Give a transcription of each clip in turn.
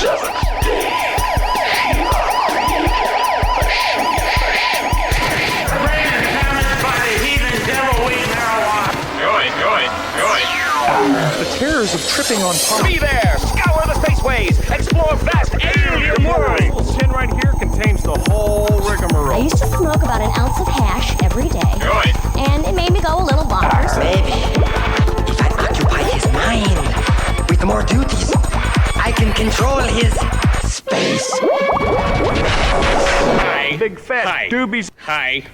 The terrors of tripping on pumps. Be there! Scour the spaceways! Explore vast alien worlds! This tin right here contains the whole rigmarole. I used to smoke about an ounce of hash every day. Good. And it made me go a little bonkers. Maybe if I occupy his mind with more duties, I can control his space. Hi. Big fat doobies. Hi.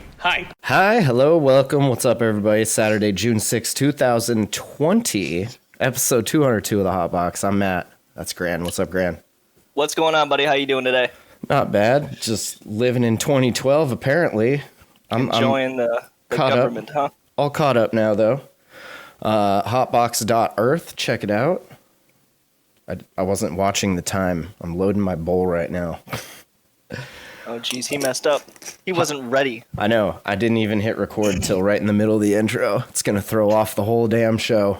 Hi, hello, welcome. What's up, everybody? Saturday, June 6, 2020, episode 202 of the Hot Box. I'm Matt. That's Gran. What's up, Gran? What's going on, buddy? How you doing today? Not bad. Just living in 2012, apparently. I'm Enjoying the caught government, up. huh? All caught up now, though. Hotbox.earth. Check it out. I wasn't watching the time. I'm loading my bowl right now. Oh, geez, he messed up. He wasn't ready. I know. I didn't even hit record until right in the middle of the intro. It's going to throw off the whole damn show.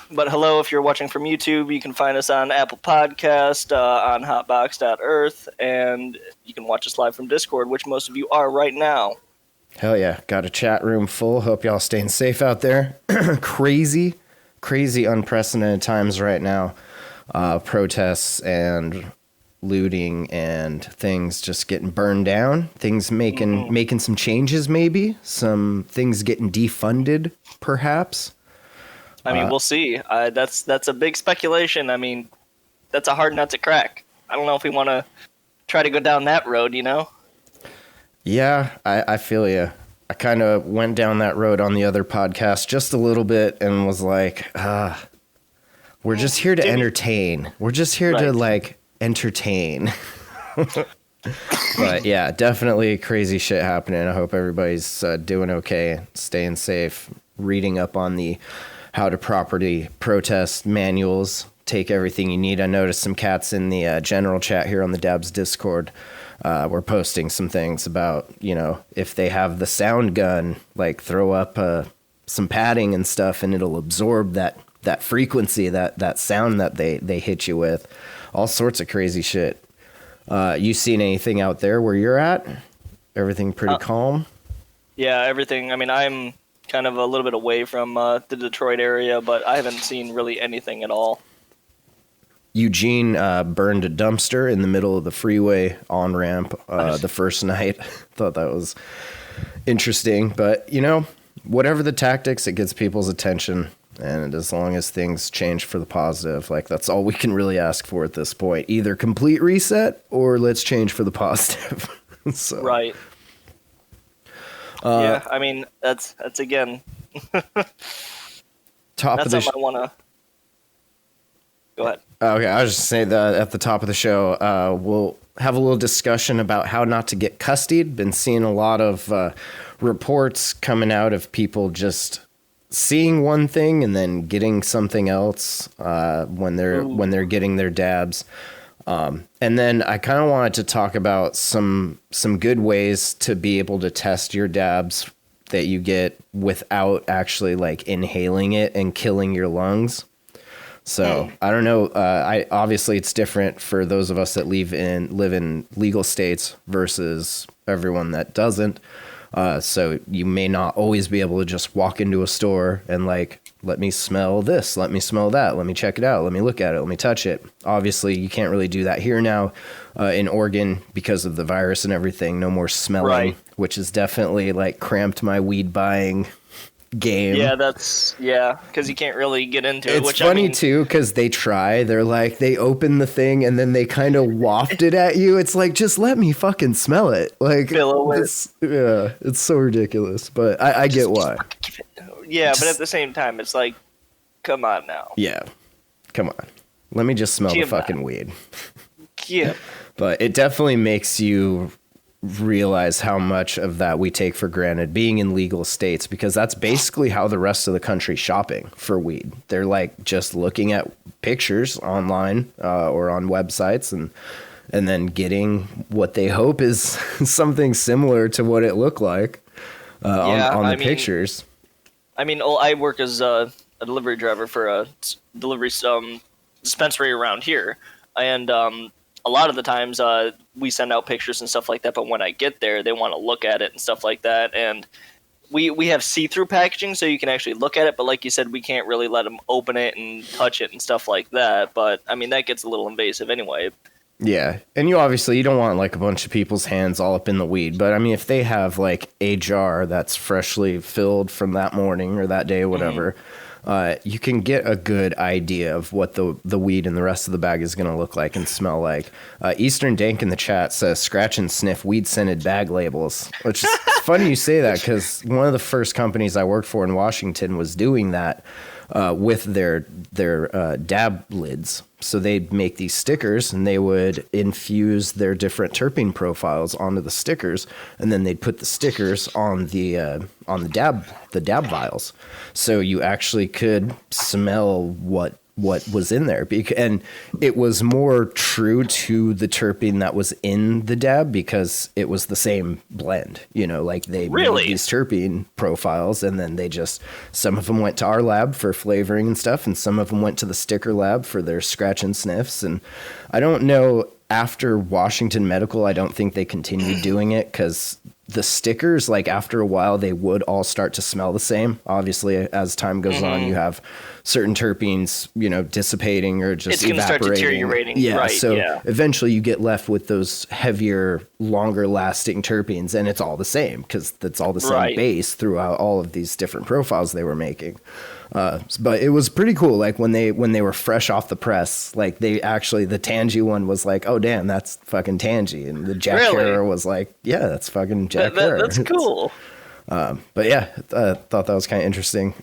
But hello, if you're watching from YouTube, you can find us on Apple Podcast, on hotbox.earth, and you can watch us live from Discord, which most of you are right now. Hell yeah. Got a chat room full. Hope y'all staying safe out there. Crazy unprecedented times right now. Protests and looting and things just getting burned down. Things making some changes, maybe. Some things getting defunded, perhaps. I mean, we'll see. That's a big speculation. I mean, that's a hard nut to crack. I don't know if we want to try to go down that road, you know? Yeah, I feel you. I kind of went down that road on the other podcast just a little bit and was like, we're just here to entertain. We're just here to, like, entertain. But, yeah, definitely crazy shit happening. I hope everybody's doing okay, staying safe, reading up on the how to properly protest manuals, take everything you need. I noticed some cats in the general chat here on the Dabs Discord were posting some things about, you know, if they have the sound gun, like throw up some padding and stuff and it'll absorb that frequency, that sound that they hit you with. All sorts of crazy shit. You seen anything out there where you're at? Everything pretty calm? Yeah, everything. I mean, I'm kind of a little bit away from the Detroit area, but I haven't seen really anything at all. Eugene burned a dumpster in the middle of the freeway on-ramp the first night. Thought that was interesting. But, you know, whatever the tactics, it gets people's attention. And as long as things change for the positive, like that's all we can really ask for at this point. Either complete reset or let's change for the positive. So. Right. Yeah, I mean, that's again. Top that's of the something I want to. Go ahead. Okay, I was just saying that at the top of the show, we'll have a little discussion about how not to get custodied. Been seeing a lot of reports coming out of people just seeing one thing and then getting something else when they're getting their dabs. And then I kind of wanted to talk about some good ways to be able to test your dabs that you get without actually like inhaling it and killing your lungs. So I don't know. Obviously it's different for those of us that live in legal states versus everyone that doesn't. So you may not always be able to just walk into a store and like, let me smell this, let me smell that, let me check it out, let me look at it, let me touch it. Obviously, you can't really do that here now in Oregon because of the virus and everything. No more smelling, right. Which has definitely like cramped my weed buying game. Yeah, because you can't really get into it. It's funny too, because they're like, they open the thing and then they kind of waft it at you. It's like, just let me fucking smell it. Like, it's so ridiculous, but I get why. Yeah, but at the same time, it's like, come on now. Yeah, come on. Let me just smell the fucking weed. Yeah. But it definitely makes you realize how much of that we take for granted being in legal states, because that's basically how the rest of the country's shopping for weed. They're like just looking at pictures online or on websites and then getting what they hope is something similar to what it looked like on the pictures. I mean, I work as a delivery driver for a delivery dispensary around here, and a lot of the times we send out pictures and stuff like that, but when I get there, they want to look at it and stuff like that. And we have see-through packaging, so you can actually look at it, but like you said, we can't really let them open it and touch it and stuff like that. But I mean, that gets a little invasive anyway. Yeah, and you don't want like a bunch of people's hands all up in the weed, but I mean, if they have like a jar that's freshly filled from that morning or that day or whatever, you can get a good idea of what the weed and the rest of the bag is going to look like and smell like. Eastern Dank in the chat says scratch and sniff weed scented bag labels, which is funny you say that, because one of the first companies I worked for in Washington was doing that with their dab lids. So they'd make these stickers and they would infuse their different terpene profiles onto the stickers, and then they'd put the stickers on the dab vials. So you actually could smell what was in there, and it was more true to the terpene that was in the dab because it was the same blend, like they made these terpene profiles, and then some of them went to our lab for flavoring and stuff, and some of them went to the sticker lab for their scratch and sniffs. And I don't know, after Washington Medical, I don't think they continued doing it, because the stickers, like after a while, they would all start to smell the same. Obviously, as time goes on, you have certain terpenes, dissipating or just it's evaporating. Start deteriorating. Yeah, right, so yeah. Eventually you get left with those heavier, longer lasting terpenes, and it's all the same because it's all the same base throughout all of these different profiles they were making. But it was pretty cool. Like when they were fresh off the press, like the Tangy one was like, oh damn, that's fucking Tangy, and the Jack Herer was like, yeah, that's fucking Jack Herer. That's cool. But yeah, I thought that was kind of interesting.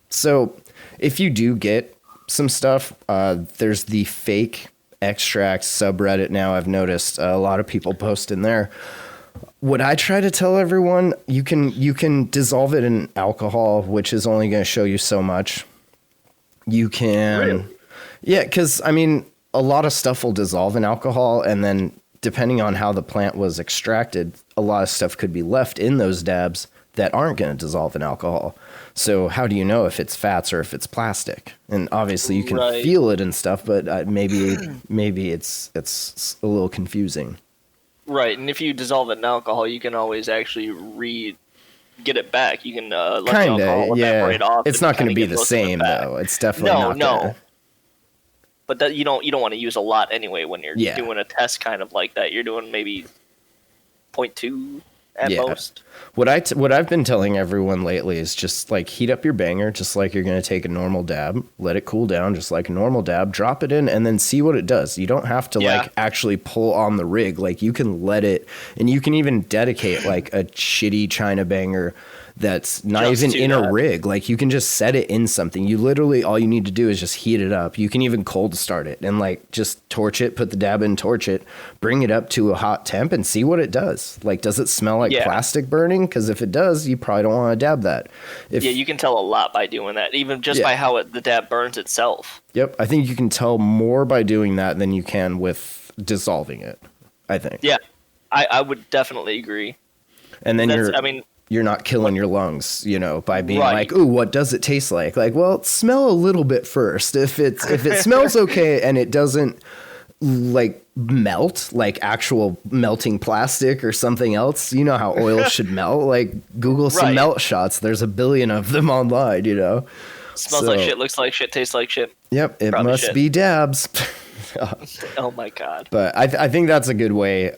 So if you do get some stuff, there's the fake extracts subreddit now. I've noticed a lot of people post in there. What I try to tell everyone, you can dissolve it in alcohol, which is only going to show you so much. You can, yeah, because I mean, a lot of stuff will dissolve in alcohol, and then depending on how the plant was extracted, a lot of stuff could be left in those dabs that aren't going to dissolve in alcohol. So how do you know if it's fats or if it's plastic? And obviously you can feel it and stuff, but maybe it's a little confusing. Right, and if you dissolve it in alcohol, you can always actually get it back. You can let the alcohol evaporate off. It's not going to be the same though. It's definitely not. No. But that you don't want to use a lot anyway when you're doing a test kind of like that. You're doing maybe 0.2 at most. What I've been telling everyone lately is just like heat up your banger just like you're going to take a normal dab, let it cool down just like a normal dab, drop it in, and then see what it does. You don't have to like actually pull on the rig. Like you can let it, and you can even dedicate like a shitty China banger that's not just even in a rig. Like you can just set it in something. You literally, all you need to do is just heat it up. You can even cold start it and like just torch it, put the dab in, torch it, bring it up to a hot temp and see what it does. Like, does it smell like plastic burning? Because if it does, you probably don't want to dab that. You can tell a lot by doing that, even just by how the dab burns itself. Yep. I think you can tell more by doing that than you can with dissolving it, I think. Yeah, I would definitely agree. And then you're not killing your lungs, by being like, ooh, what does it taste like? Like, well, smell a little bit first. If it smells okay and it doesn't like melt, like actual melting plastic or something else, you know how oil should melt. Like Google some melt shots. There's a billion of them online, Smells like shit, looks like shit, tastes like shit. Yep, it must be dabs. Oh my god. But I think that's a good way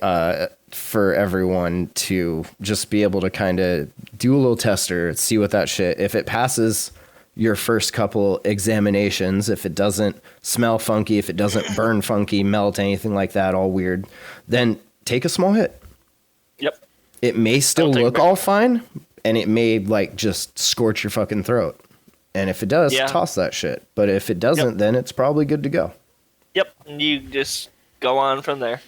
for everyone to just be able to kind of do a little tester, see what that shit, if it passes your first couple examinations, if it doesn't smell funky, if it doesn't burn funky, melt, anything like that, all weird, then take a small hit. Yep. It may still look all fine, and it may like just scorch your fucking throat. And if it does, toss that shit. But if it doesn't, then it's probably good to go. Yep. You just go on from there.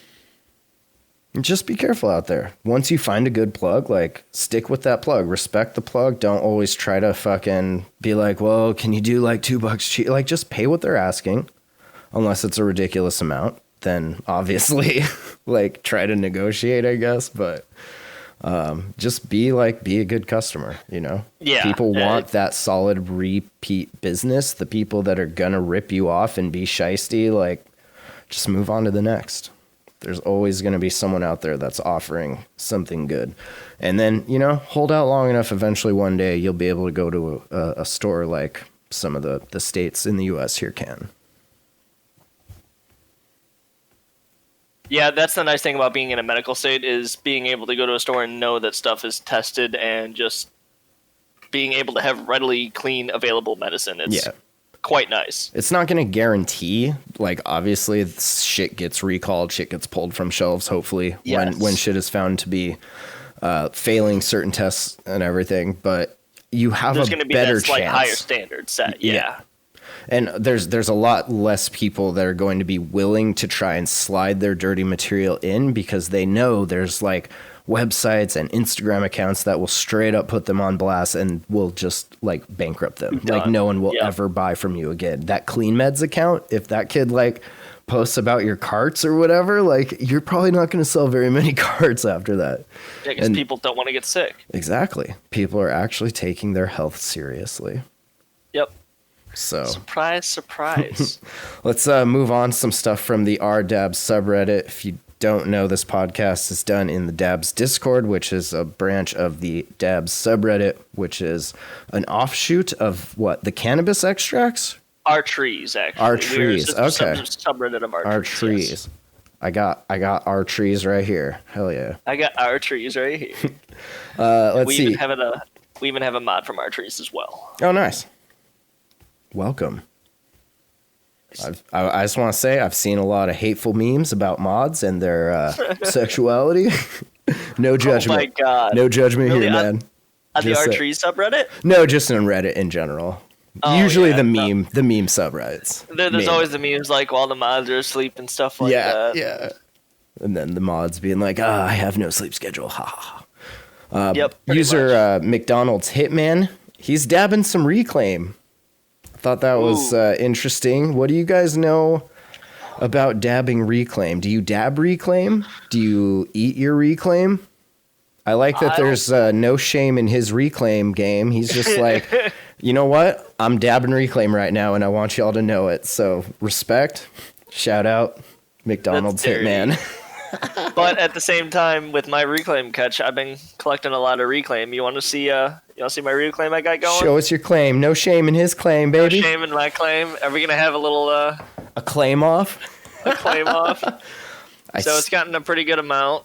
Just be careful out there. Once you find a good plug, like stick with that plug. Respect the plug. Don't always try to fucking be like, well, can you do like $2 cheap? Like just pay what they're asking, unless it's a ridiculous amount. Then obviously, like try to negotiate, I guess. But just be a good customer. Yeah. People want that solid repeat business. The people that are gonna rip you off and be shysty, like just move on to the next. There's always going to be someone out there that's offering something good. And then, hold out long enough. Eventually, one day, you'll be able to go to a store like some of the states in the U.S. here can. Yeah, that's the nice thing about being in a medical state is being able to go to a store and know that stuff is tested and just being able to have readily clean available medicine. It's quite nice. It's not going to guarantee, like, obviously shit gets recalled, shit gets pulled from shelves, hopefully, when shit is found to be failing certain tests and everything, but you have There's a going to be better that slight chance. higher standard set, yeah. And there's a lot less people that are going to be willing to try and slide their dirty material in because they know there's like websites and Instagram accounts that will straight up put them on blast and will just like bankrupt them. Done. Like no one will ever buy from you again. That Clean Meds account, if that kid like posts about your carts or whatever, like you're probably not going to sell very many carts after that. Yeah, because people don't want to get sick. Exactly. People are actually taking their health seriously. Yep. So surprise, surprise. Let's move on to some stuff from the RDabs subreddit. If you don't know, this podcast is done in the Dabs Discord, which is a branch of the Dabs subreddit, which is an offshoot of the cannabis extracts? Our trees, actually. Our trees, okay. Subreddit of our trees. Yes. I got our trees right here. Hell yeah. I got our trees right here. Let's see. We even have a mod from our trees as well. Oh, nice. Welcome. I just want to say I've seen a lot of hateful memes about mods and their sexuality. No judgment. Oh my god. No judgment really? here, man. On the R Trees subreddit? No, just in Reddit in general. Oh, Usually yeah, the meme subreddits. There's always the memes like while the mods are asleep and stuff like that. Yeah. And then the mods being like, I have no sleep schedule. Ha ha. Yep. User McDonald's Hitman, he's dabbing some Reclaim. Thought that was interesting. What do you guys know about dabbing Reclaim? Do you dab Reclaim? Do you eat your Reclaim? I like that there's no shame in his Reclaim game. He's just like, you know what? I'm dabbing Reclaim right now, and I want y'all to know it. So respect. Shout out McDonald's Hitman. But at the same time, with my Reclaim catch, I've been collecting a lot of Reclaim. You want to see my Reclaim I got going? Show us your claim. No shame in his claim, baby. No shame in my claim. Are we gonna have a little a claim off? A claim off. So it's gotten a pretty good amount.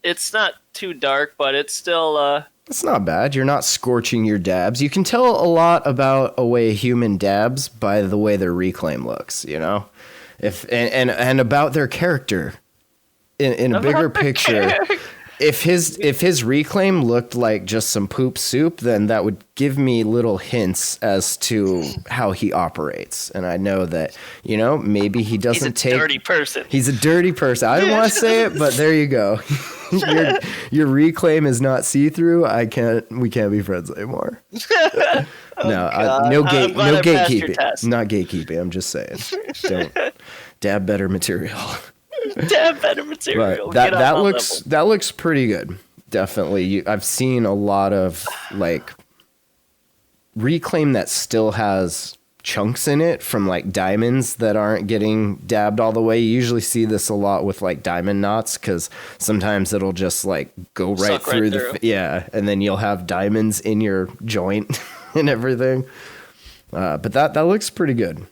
It's not too dark, but it's still It's not bad. You're not scorching your dabs. You can tell a lot about a way a human dabs by the way their Reclaim looks, If and about their character. In a bigger picture, if his Reclaim looked like just some poop soup, then that would give me little hints as to how he operates. And I know that, maybe he doesn't take... He's a dirty person. He's a dirty person. I didn't want to say it, but there you go. your Reclaim is not see-through. We can't be friends anymore. No gatekeeping. Not gatekeeping. I'm just saying. Don't dab better material. Dab better material. But that looks pretty good. Definitely. I've seen a lot of like Reclaim that still has chunks in it from like diamonds that aren't getting dabbed all the way. You usually see this a lot with like diamond knots because sometimes it'll just like go right through and then you'll have diamonds in your joint and everything. But that looks pretty good.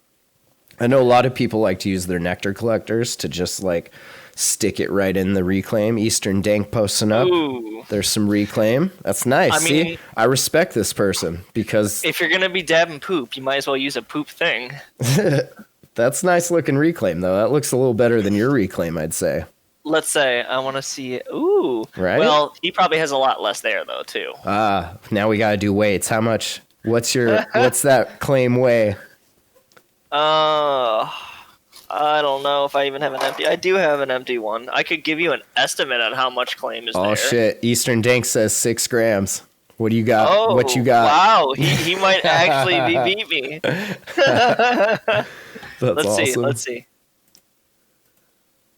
I know a lot of people like to use their nectar collectors to just like stick it right in the Reclaim. Eastern Dank posting up. Ooh. There's some Reclaim. That's nice. See, I respect this person because if you're gonna be dabbing poop, you might as well use a poop thing. That's nice looking Reclaim though. That looks a little better than your Reclaim, I'd say. Let's say I want to see it. Ooh. Right. Well, he probably has a lot less there though too. Now we gotta do weights. How much? What's that claim weigh? I don't know if I even have an empty. I do have an empty one. I could give you an estimate on how much claim is there. Oh shit! Eastern Dank says 6 grams. What do you got? Oh, what you got? Wow, he might actually beat me. Let's awesome. Let's see.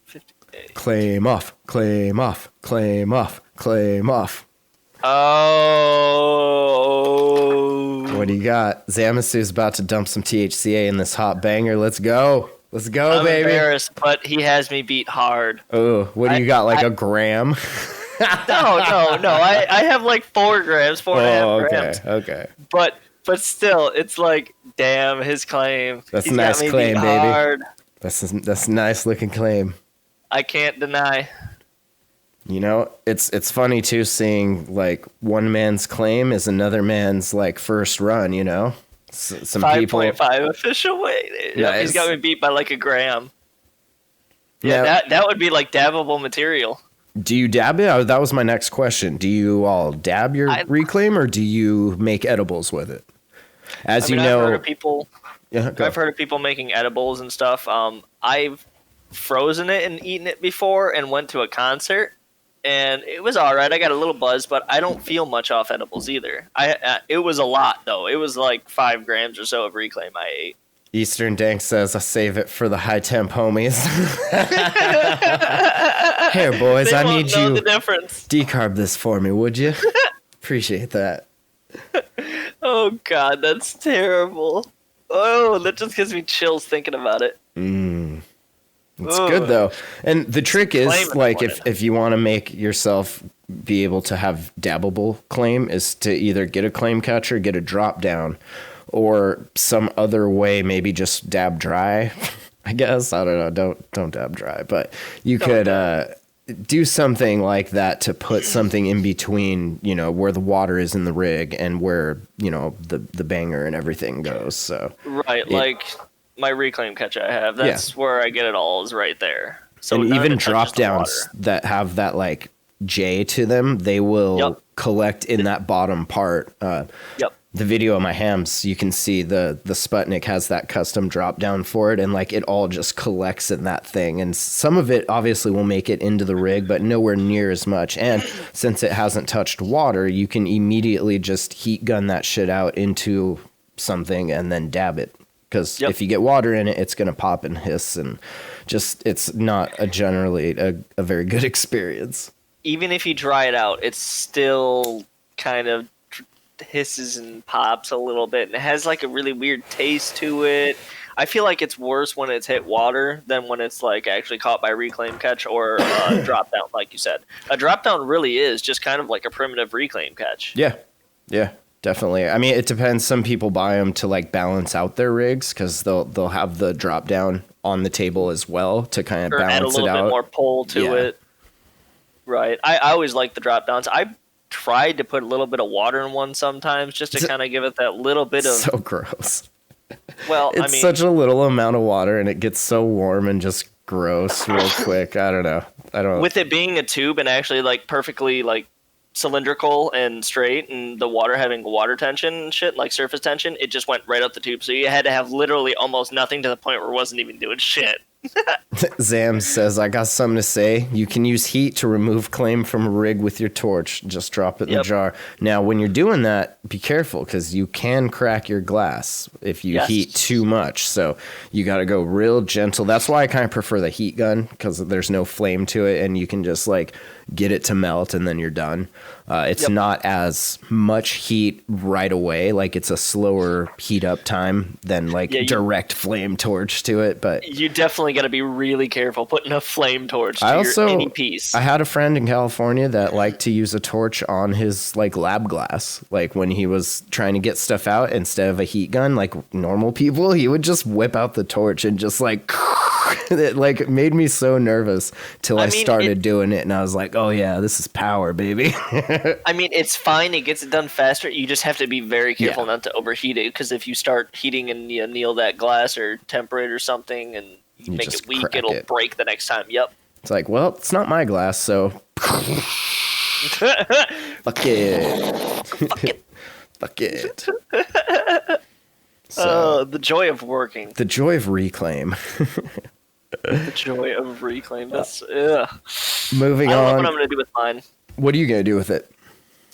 58. Claim off. Claim off. Claim off. Claim off. Oh. What do you got? Zamasu's about to dump some THCA in this hot banger. Let's go. Let's go, I'm baby. embarrassed, but he has me beat hard. Oh, what do you got? Like a gram? No. I have like 4 grams, 4.5 grams. Okay. But still, it's like, damn, his claim. That's a He's nice got me claim, beat baby. hard. That's a nice looking claim. I can't deny. You know, it's funny too seeing like one man's claim is another man's like first run. You know, some people. 5.5 official weight. Yep, Nice. he's got me beat by like a gram. Yeah, that would be like dabbable material. Do you dab it? That was my next question. Do you all dab your reclaim, or do you make edibles with it? As you know, I've heard of people. Yeah, go. I've heard of people making edibles and stuff. I've frozen it and eaten it before, and went to a concert, and it was all right. I got a little buzz, but I don't feel much off edibles either. It was a lot though. It was like 5 grams or so of reclaim I ate. Eastern Dank says I save it for the high temp homies. Here, boys, They I won't need know you the difference. decarb this for me, would you? Appreciate that. Oh god, that's terrible. Oh, that just gives me chills thinking about it. It's good though. And the trick Claim in is the like morning. if you want to make yourself be able to have dabbable claim is to either get a claim catcher, get a drop down, or some other way, maybe just dab dry. I guess I don't know. Don't dab dry, but you could do something like that to put something in between, you know, where the water is in the rig and where, you know, the banger and everything goes. So Right, like my reclaim catch I have. That's where I get it all is right there. So and none of even it touches drop the downs water. that have that like J to them, they will collect in that bottom part. Yep. The video of my hams, you can see the Sputnik has that custom drop down for it, and like it all just collects in that thing. And some of it obviously will make it into the rig, but nowhere near as much. And since it hasn't touched water, you can immediately just heat gun that shit out into something and then dab it. Because if you get water in it, it's going to pop and hiss, and just it's not generally a very good experience. Even if you dry it out, it's still kind of hisses and pops a little bit, and it has like a really weird taste to it. I feel like it's worse when it's hit water than when it's like actually caught by reclaim catch or drop down, like you said. A drop down really is just kind of like a primitive reclaim catch. Yeah, definitely. I mean, it depends. Some people buy them to like balance out their rigs because they'll have the drop down on the table as well to kind of Or add a balance it little out. bit more pull to it. Right. I always like the drop downs. I tried to put a little bit of water in one sometimes just to kind of give it that little bit of. So gross. Well, It's I mean, such a little amount of water and it gets so warm and just gross real quick. I don't know. with it being a tube and actually like perfectly like cylindrical and straight, and the water having water tension and shit, like surface tension, it just went right up the tube. So you had to have literally almost nothing to the point where it wasn't even doing shit. Zam says, I got something to say. You can use heat to remove claim from a rig with your torch. Just drop it in the jar. Now, when you're doing that, be careful because you can crack your glass if you heat too much. So you got to go real gentle. That's why I kind of prefer the heat gun because there's no flame to it and you can just like get it to melt and then you're done. It's not as much heat right away. Like it's a slower heat up time than like direct flame torch to it. But you definitely got to be really careful putting a flame torch to any piece. I had a friend in California that liked to use a torch on his like lab glass. Like when he was trying to get stuff out instead of a heat gun, like normal people, he would just whip out the torch and just like it like made me so nervous till I started doing it, and I was like, oh yeah, this is power, baby. I mean, it's fine. It gets it done faster. You just have to be very careful not to overheat it, because if you start heating and you anneal that glass or temper it or something and you make it weak, it'll break the next time. Yep. It's like, well, it's not my glass, so fuck it. Fuck it. So, the joy of working. The joy of reclaim. The joy of reclaim. That's Moving on. I don't know what I'm gonna do with mine. What are you gonna do with it?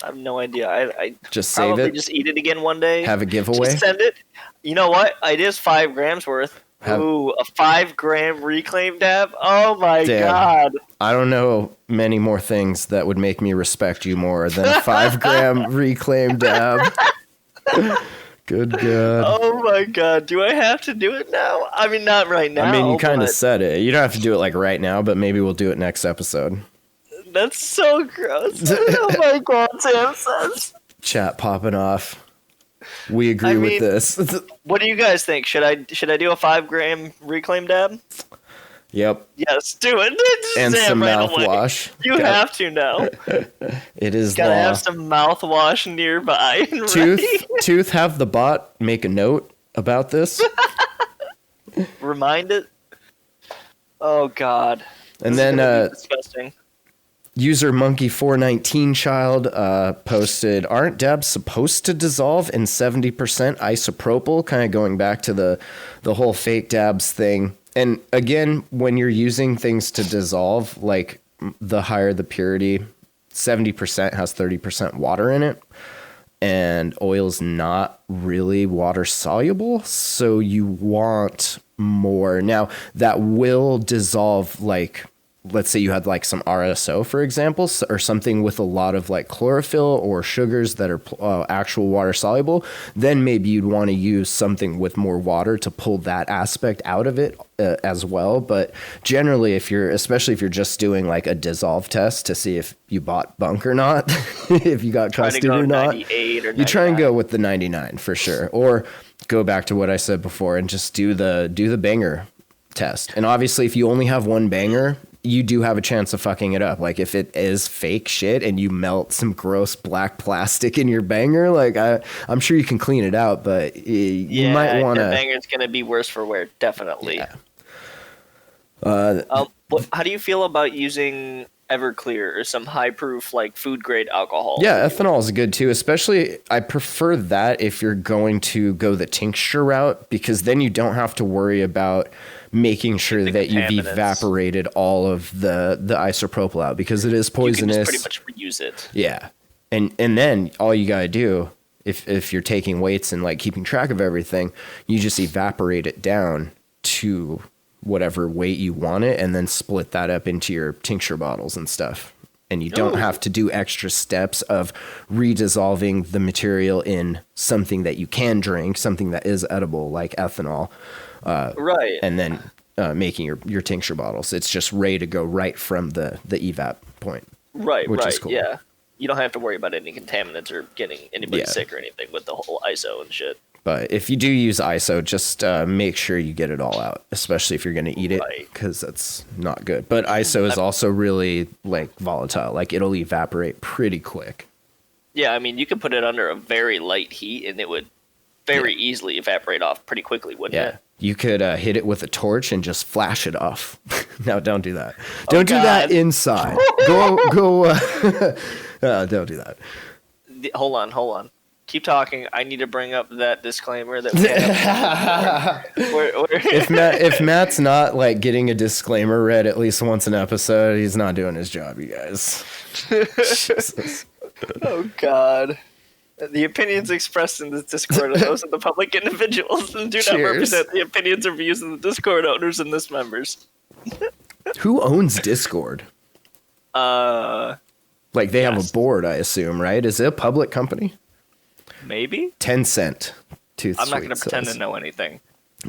I have no idea. I just save probably it. Just eat it again one day. Have a giveaway. Just send it. You know what? It is 5 grams worth. Ooh, a 5 gram reclaim dab. Oh my god! I don't know many more things that would make me respect you more than a 5 gram reclaim dab. Good God. Oh my god, do I have to do it now? I mean, not right now. I mean, you kind of but said it. You don't have to do it like right now, but maybe we'll do it next episode. that's so gross. Oh my god, Sam says. Chat popping off. We agree I with mean- this. What do you guys think? Should I do a 5-gram reclaim dab? Yep. Yes, do it. And Sam, some right away. mouthwash. You have to now. It is Gotta law. have some mouthwash nearby. And Tooth, ready. Tooth, have the bot make a note about this. Remind it. Oh god. And This is then gonna be disgusting. user monkey419 child posted, aren't dabs supposed to dissolve in 70% isopropyl? Kind of going back to the whole fake dabs thing. And again, when you're using things to dissolve, like the higher the purity, 70% has 30% water in it. And oil's not really water soluble, so you want more. Now, that will dissolve, like, let's say you had like some RSO, for example, or something with a lot of like chlorophyll or sugars that are actual water soluble, then maybe you'd want to use something with more water to pull that aspect out of it as well. But generally, especially if you're just doing like a dissolve test to see if you bought bunk or not, if you got Try to custard go or not, 98 or you try and 99. go with the 99 for sure. Or go back to what I said before and just do the banger test. And obviously, if you only have one banger, you do have a chance of fucking it up. Like if it is fake shit and you melt some gross black plastic in your banger, like I'm sure you can clean it out, but you might want your to. banger's gonna be worse for wear, definitely. Yeah. How do you feel about using Everclear or some high proof like food grade alcohol? Yeah, ethanol is good too. Especially, I prefer that if you're going to go the tincture route, because then you don't have to worry about making sure The that you've contaminants. evaporated all of the isopropyl out, because it is You can poisonous. just pretty much reuse it. Yeah. And then all you got to do, if you're taking weights and like keeping track of everything, you just evaporate it down to whatever weight you want it and then split that up into your tincture bottles and stuff. And you don't have to do extra steps of redissolving the material in something that you can drink, something that is edible like ethanol, Right. and then making your tincture bottles. It's just ready to go right from the evap point. Right, which is right, cool. yeah. You don't have to worry about any contaminants or getting anybody Yeah. sick or anything with the whole ISO and shit. But if you do use ISO, just make sure you get it all out, especially if you're going to eat it, Right. because that's not good. But ISO is also really like volatile. Like it'll evaporate pretty quick. Yeah, I mean, you could put it under a very light heat and it would very easily evaporate off pretty quickly, wouldn't Yeah. it? You could hit it with a torch and just flash it off. No, don't do that. Don't do God. that inside. Go. Don't do that. Hold on. Keep talking. I need to bring up that disclaimer that we had. If Matt's not like getting a disclaimer read at least once an episode, he's not doing his job, you guys. Jesus. Oh, God. The opinions expressed in this Discord are those of the public individuals and do not Cheers. represent the opinions or views of the Discord owners and this members. Who owns Discord? Like they have Yes. a board, I assume, right? Is it a public company? Maybe? Tencent. Tooth I'm not going to Sweet pretend says. to know anything.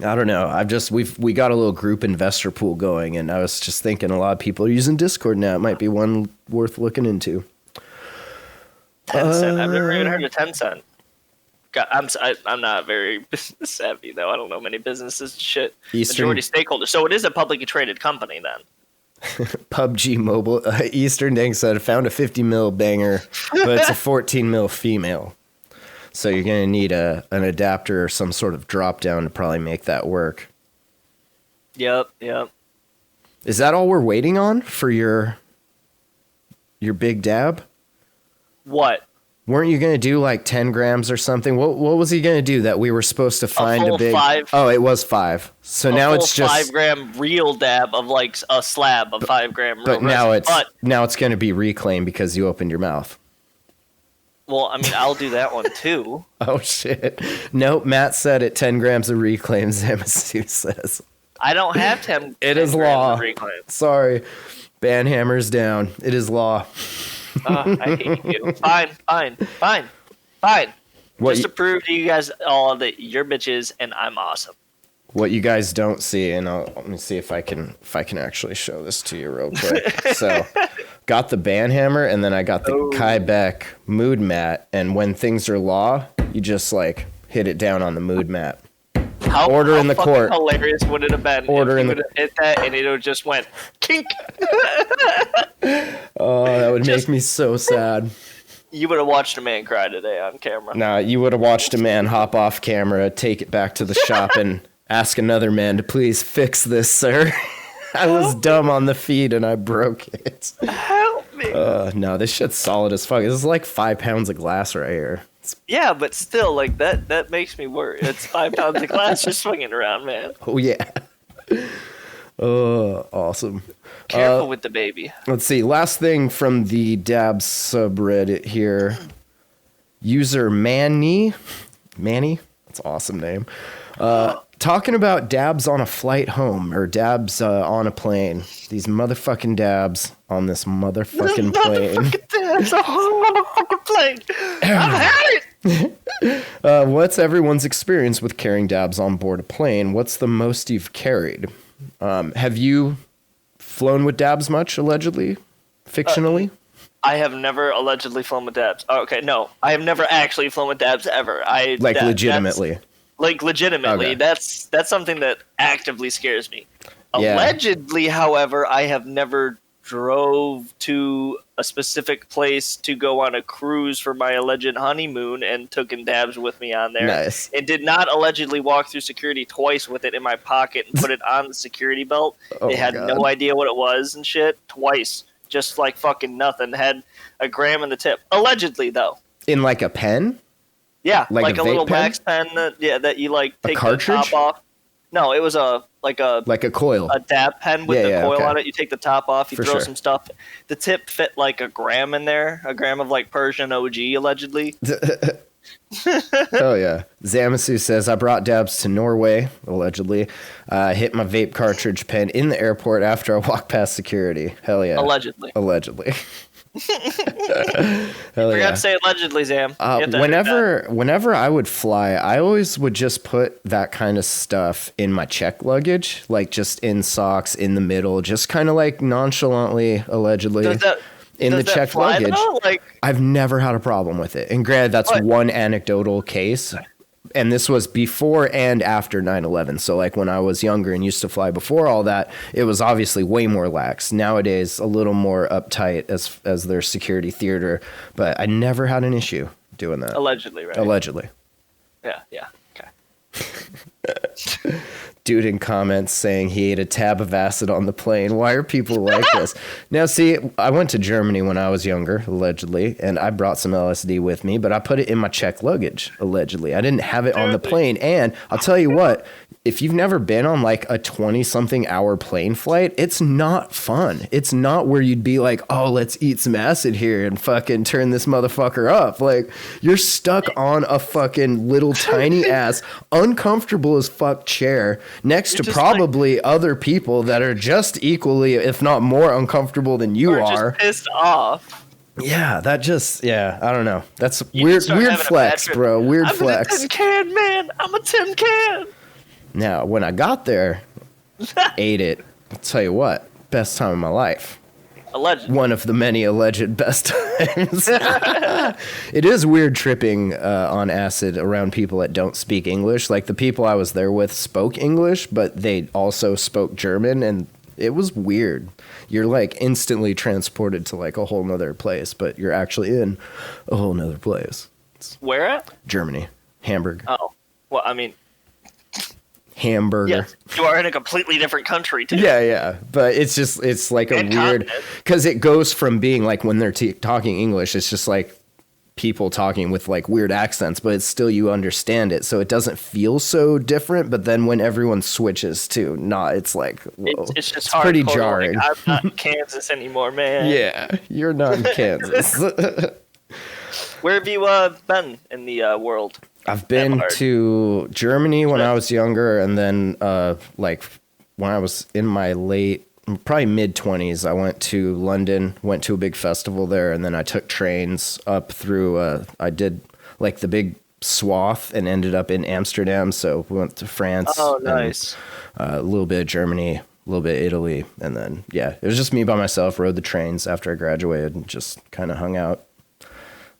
I don't know. We got a little group investor pool going, and I was just thinking a lot of people are using Discord now. It might be one worth looking into. Tencent. I've never even heard of Tencent. God, I'm not very business savvy though. I don't know many businesses and shit. Eastern- Majority stakeholders. So it is a publicly traded company then. PUBG Mobile. Eastern Dank said, found a 50 mil banger, but it's a 14 mil female. So you're going to need an adapter or some sort of drop down to probably make that work. Yep. Is that all we're waiting on for your big dab? What? Weren't you going to do like 10 grams or something? What was he going to do that we were supposed to find full a big... 5. Oh, it was 5. So now it's just... 5 gram real dab of like a slab of 5 gram real But now resin. it's going to be reclaimed because you opened your mouth. Well, I mean, I'll do that one too. Oh, shit. Nope, Matt said it. 10 grams of reclaim, Zamasu says. I don't have 10. It 10 is grams law. of reclaim. Sorry. Ban hammers down. It is law. I hate you. Fine. What Just you, to prove to you guys all that you're bitches and I'm awesome. what you guys don't see, and let me see if I can actually show this to you real quick. So, got the band hammer, and then I got the Kai Beck mood mat. And when things are law, you just like hit it down on the mood mat. Order in the fucking court. Hilarious would it have been Order if in you the- would have hit that and it would have just went kink. Oh, that would make me so sad. You would have watched a man cry today on camera. Nah, you would have watched a man hop off camera, take it back to the shop, and ask another man to please fix this, sir. I was dumb on the feed and I broke it. Help me. No, this shit's solid as fuck. This is like 5 pounds of glass right here. Yeah, but still, like that makes me worry. It's 5 pounds of glass just swinging around, man. Oh, yeah. Oh, awesome. Careful with the baby. Let's see. Last thing from the Dabs subreddit here. User Manny. That's an awesome name. Talking about dabs on a flight home or dabs on a plane. These motherfucking dabs on this motherfucking plane. That's a whole motherfucking plane. I've had it. What's everyone's experience with carrying dabs on board a plane? What's the most you've carried? Have you flown with dabs much, allegedly? Fictionally? I have never allegedly flown with dabs. Oh, okay, no. I have never actually flown with dabs ever. Legitimately. Legitimately. Okay. That's something that actively scares me. Yeah. Allegedly, however, I have never drove to a specific place to go on a cruise for my alleged honeymoon and took in dabs with me on there. Nice. And did not allegedly walk through security twice with it in my pocket and put it on the security belt. Oh They my had God. no idea what it was and shit. Twice. Just like fucking nothing. Had a gram in the tip. Allegedly, though. In like a pen? Yeah, Like like a a vape little pen? wax pen that you like A take the cartridge? top off. No, it was Like a coil. a dab pen with the Yeah, coil okay. on it. You take the top off, you For throw sure. some stuff. The tip fit like a gram in there, a gram of like Persian OG allegedly. Oh, yeah. Zamasu says, I brought dabs to Norway, allegedly. Hit my vape cartridge pen in the airport after I walked past security. Hell yeah. Allegedly. Allegedly. Hell Forgot yeah. to say allegedly, Sam. You have to edit Whenever I would fly, I always would just put that kind of stuff in my check luggage, like just in socks, in the middle, just kind of like nonchalantly, allegedly, that. in the Does that check fly, luggage. though? Like, I've never had a problem with it. And granted, that's What? one anecdotal case. And this was before and after 9/11. So like when I was younger and used to fly before all that, it was obviously way more lax. Nowadays, a little more uptight as their security theater. But I never had an issue doing that. allegedly, right? Allegedly. Yeah. Okay. Dude in comments saying he ate a tab of acid on the plane. Why are people like this? Now, see, I went to Germany when I was younger, allegedly, and I brought some LSD with me, but I put it in my check luggage, allegedly. I didn't have it on the plane. And I'll tell you what, if you've never been on like a 20-something hour plane flight, it's not fun. It's not where you'd be like, oh, let's eat some acid here and fucking turn this motherfucker up. Like, you're stuck on a fucking little tiny ass, uncomfortable as fuck chair next to just probably other people that are just equally, if not more uncomfortable than you Or are. just pissed off. Yeah, I don't know. That's You weird can start weird having a flex, bad trip. bro. Weird I'm flex. a tin can, man. I'm a tin can. Now, when I got there, ate it. I'll tell you what, best time of my life. Allegedly. One of the many alleged best times. It is weird tripping on acid around people that don't speak English. Like the people I was there with spoke English, but they also spoke German, and it was weird. You're like instantly transported to like a whole nother place, but you're actually in a whole nother place. Where at? Germany. Hamburg. Oh. Well, I mean, Hamburger. yes. You are in a completely different country, too. Yeah. But it's like a And weird, continent. because it goes from being like when they're talking English, it's just like people talking with like weird accents, but it's still you understand it. So it doesn't feel so different. But then when everyone switches to it's like, whoa, It's just hard. pretty jarring. Like, I'm not in Kansas anymore, man. Yeah, you're not in Kansas. Where have you been in the world? I've been hard. to Germany when I was younger, and then like when I was in my probably mid-20s, I went to London, went to a big festival there, and then I took trains up through, I did like the big swath and ended up in Amsterdam. So we went to France. Oh, and, nice. a little bit of Germany, a little bit of Italy, and then it was just me by myself. Rode the trains after I graduated and just kind of hung out.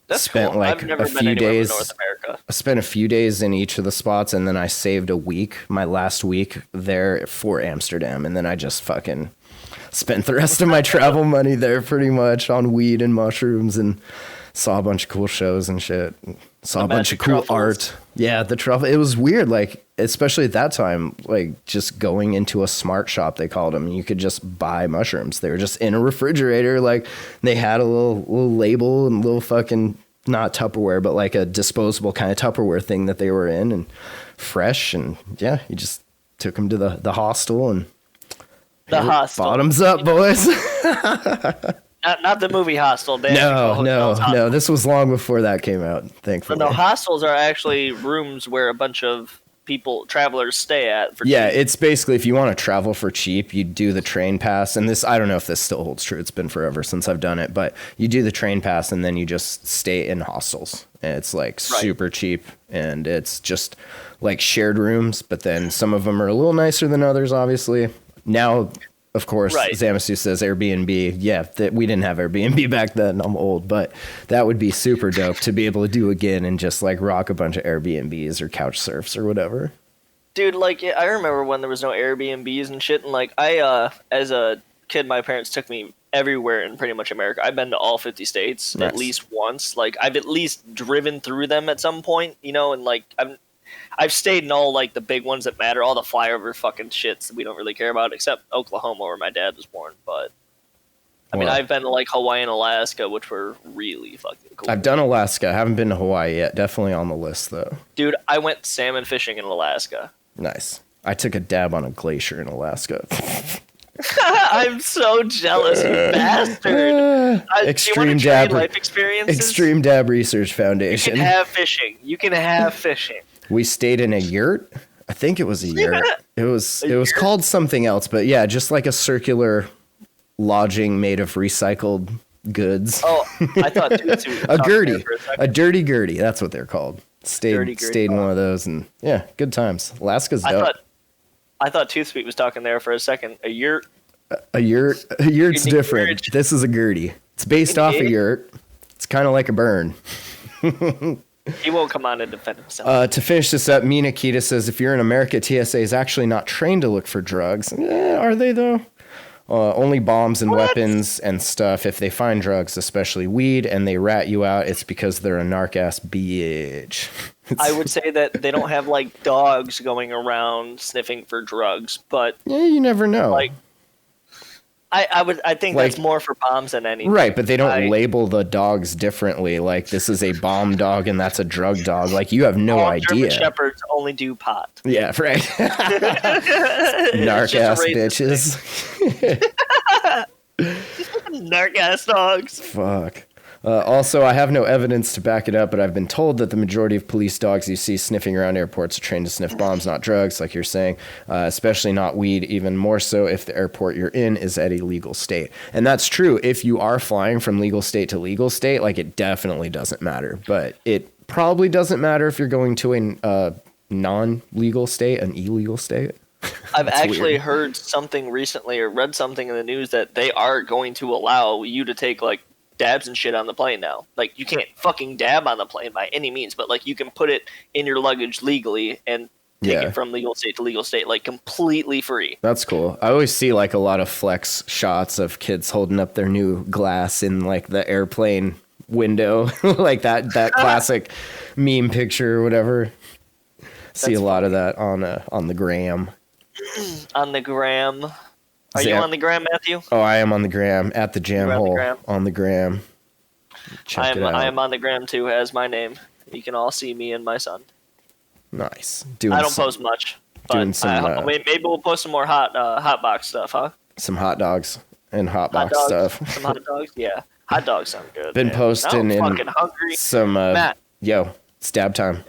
That's spent cool. like I've never a been few anywhere days. in North America. I spent a few days in each of the spots, and then I saved a week, my last week there for Amsterdam, and then I just fucking spent the rest of my travel money there pretty much on weed and mushrooms, and saw a bunch of cool shows and shit. Saw a bunch of magic cool truffles. art. Yeah, the truffle. It was weird, like, especially at that time, like just going into a smart shop, they called them. You could just buy mushrooms. They were just in a refrigerator. Like, they had a little label and little fucking, not Tupperware, but like a disposable kind of Tupperware thing that they were in, and fresh. And yeah, you just took them to the hostel and The Hostel. bottoms up, boys. Not the movie Hostel. They actually call hotels hostels. No. This was long before that came out, thankfully. But no, hostels are actually rooms where a bunch of travelers stay at. Yeah, cheap. it's basically if you want to travel for cheap, you do the train pass. And this, I don't know if this still holds true. It's been forever since I've done it, but you do the train pass and then you just stay in hostels. And it's like super cheap, and it's just like shared rooms, but then some of them are a little nicer than others, obviously. Now, of course, Zamasu says Airbnb. Yeah, we didn't have Airbnb back then. I'm old, but that would be super dope to be able to do again and just like rock a bunch of Airbnbs or couch surfs or whatever. Dude, like, I remember when there was no Airbnbs and shit, and like as a kid, my parents took me everywhere in pretty much America. I've been to all 50 states at least once. Like, I've at least driven through them at some point, you know, and like I've stayed in all like the big ones that matter, all the flyover fucking shits that we don't really care about, except Oklahoma where my dad was born. But I mean, I've been to like Hawaii and Alaska, which were really fucking cool. I've done Alaska. I haven't been to Hawaii yet. Definitely on the list though. Dude, I went salmon fishing in Alaska. Nice. I took a dab on a glacier in Alaska. I'm so jealous, you bastard. Extreme do you want Dab life experiences? Extreme Dab Research Foundation. You can have fishing. You can have fishing. We stayed in a yurt. I think it was a yurt. It was called something else, but yeah, just like a circular lodging made of recycled goods. Oh, I thought a Gertie, a dirty Gertie. That's what they're called. Stayed in one of those, and yeah, good times. Alaska's dope. I thought Toothsweet was talking there for a second. A yurt. A yurt's different. This is a Gertie. It's based off a yurt. It's kind of like a burn. He won't come on and defend himself. To finish this up, Mina Kita says, if you're in America, TSA is actually not trained to look for drugs. Are they, though? Only bombs and weapons and stuff. If they find drugs, especially weed, and they rat you out, it's because they're a narc-ass bitch. I would say that they don't have, like, dogs going around sniffing for drugs, but... Yeah, you never know. Like, I think like, that's more for bombs than anything. Right, but they don't label the dogs differently. Like, this is a bomb dog and that's a drug dog. Like, you have no idea. German Shepherds only do pot. Yeah, right. Narc-ass bitches. Narc-ass dogs. Fuck. Also, I have no evidence to back it up, but I've been told that the majority of police dogs you see sniffing around airports are trained to sniff bombs, not drugs, like you're saying, especially not weed, even more so if the airport you're in is at a legal state. And that's true. If you are flying from legal state to legal state, like, it definitely doesn't matter. But it probably doesn't matter if you're going to a non-legal state, an illegal state. I've actually heard something recently or read something in the news that they are going to allow you to take, like, dabs and shit on the plane now. Like, you can't fucking dab on the plane by any means, but like, you can put it in your luggage legally and take it from legal state to legal state, like, completely free. That's cool. I always see like a lot of flex shots of kids holding up their new glass in like the airplane window, like that classic meme picture or whatever. See a lot of that on the gram. On the gram. Are you on the gram, Matthew? Oh, I am on the gram at the jam hole on the gram. Check it out. I am on the gram too, as my name. You can all see me and my son. Nice. I don't post much, but maybe we'll post some more hot box stuff, huh? Some hot dogs and hot box stuff. Some hot dogs, yeah. Hot dogs sound good. Been posting now I'm in fucking hungry. Some Matt. Yo, stab time.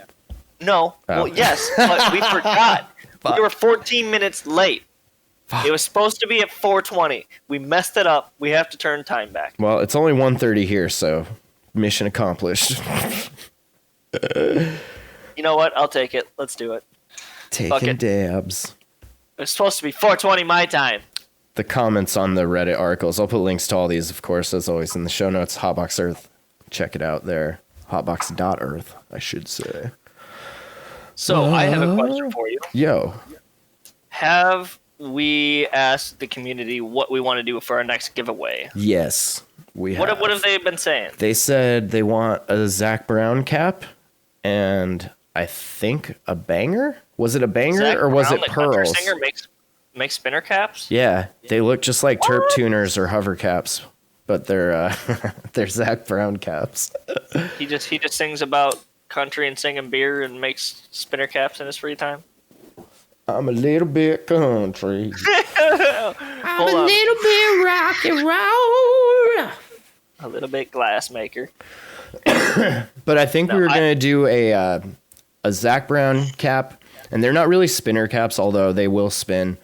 No, well, yes, but we forgot. We were 14 minutes late. Fuck. It was supposed to be at 4:20. We messed it up. We have to turn time back. Well, it's only 1:30 here, so mission accomplished. You know what? I'll take it. Let's do it. Taking it. dabs. It's supposed to be 4:20 my time. The comments on the Reddit articles. I'll put links to all these, of course, as always, in the show notes. Hotbox Earth. Check it out there. Hotbox.earth, I should say. So I have a question for you. Yo. Have we asked the community what we want to do for our next giveaway? Yes, we have. What have they been saying? They said they want a Zach Brown cap and I think a banger. Was it a banger Zach or was Brown, it the country pearls? singer, makes spinner caps. Yeah, they look just like Terp tuners or hover caps, but they're they're Zach Brown caps. He just sings about country and singing beer and makes spinner caps in his free time. I'm a little bit country. I'm a little bit rock and roll. A little bit glass maker. But I think we were gonna do a Zach Brown cap, and they're not really spinner caps, although they will spin.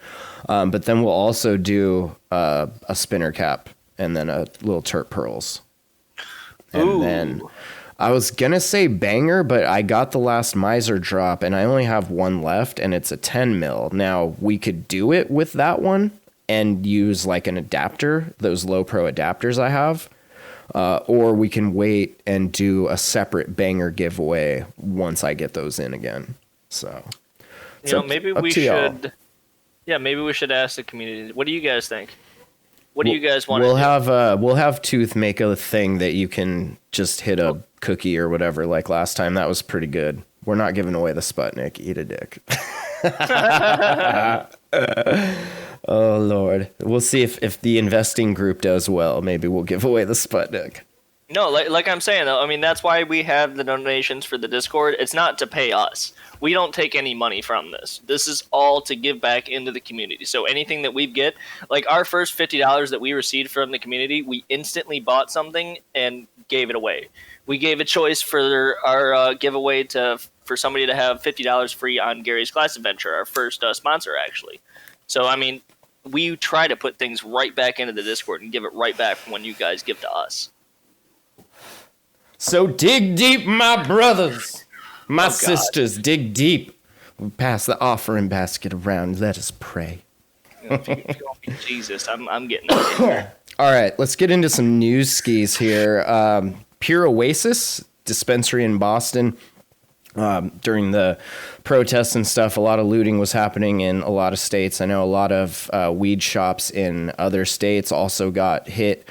But then we'll also do a spinner cap and then a little Terp pearls. And then I was gonna say banger, but I got the last miser drop, and I only have one left, and it's a 10 mil. Now we could do it with that one and use like an adapter, those low pro adapters I have. Or we can wait and do a separate banger giveaway once I get those in again. So, Maybe we should. Yeah, maybe we should ask the community. What do you guys think? What do you guys want? We'll have Tooth make a thing that you can just hit a cookie or whatever. Like last time, that was pretty good. We're not giving away the Sputnik. Eat a dick. Oh, Lord. We'll see if the investing group does well. Maybe we'll give away the Sputnik. No, like I'm saying, though, I mean, that's why we have the donations for the Discord. It's not to pay us. We don't take any money from this. This is all to give back into the community. So anything that we get, like our first $50 that we received from the community, we instantly bought something and gave it away. We gave a choice for our giveaway for somebody to have $50 free on Gary's Class Adventure, our first sponsor, actually. So, I mean, we try to put things right back into the Discord and give it right back when you guys give to us. So dig deep, my brothers, my sisters, dig deep. We pass the offering basket around. Let us pray. If you don't be Jesus, I'm getting out of here. All right, let's get into some news skis here. Pure Oasis dispensary in Boston. During the protests and stuff, a lot of looting was happening in a lot of states. I know a lot of weed shops in other states also got hit.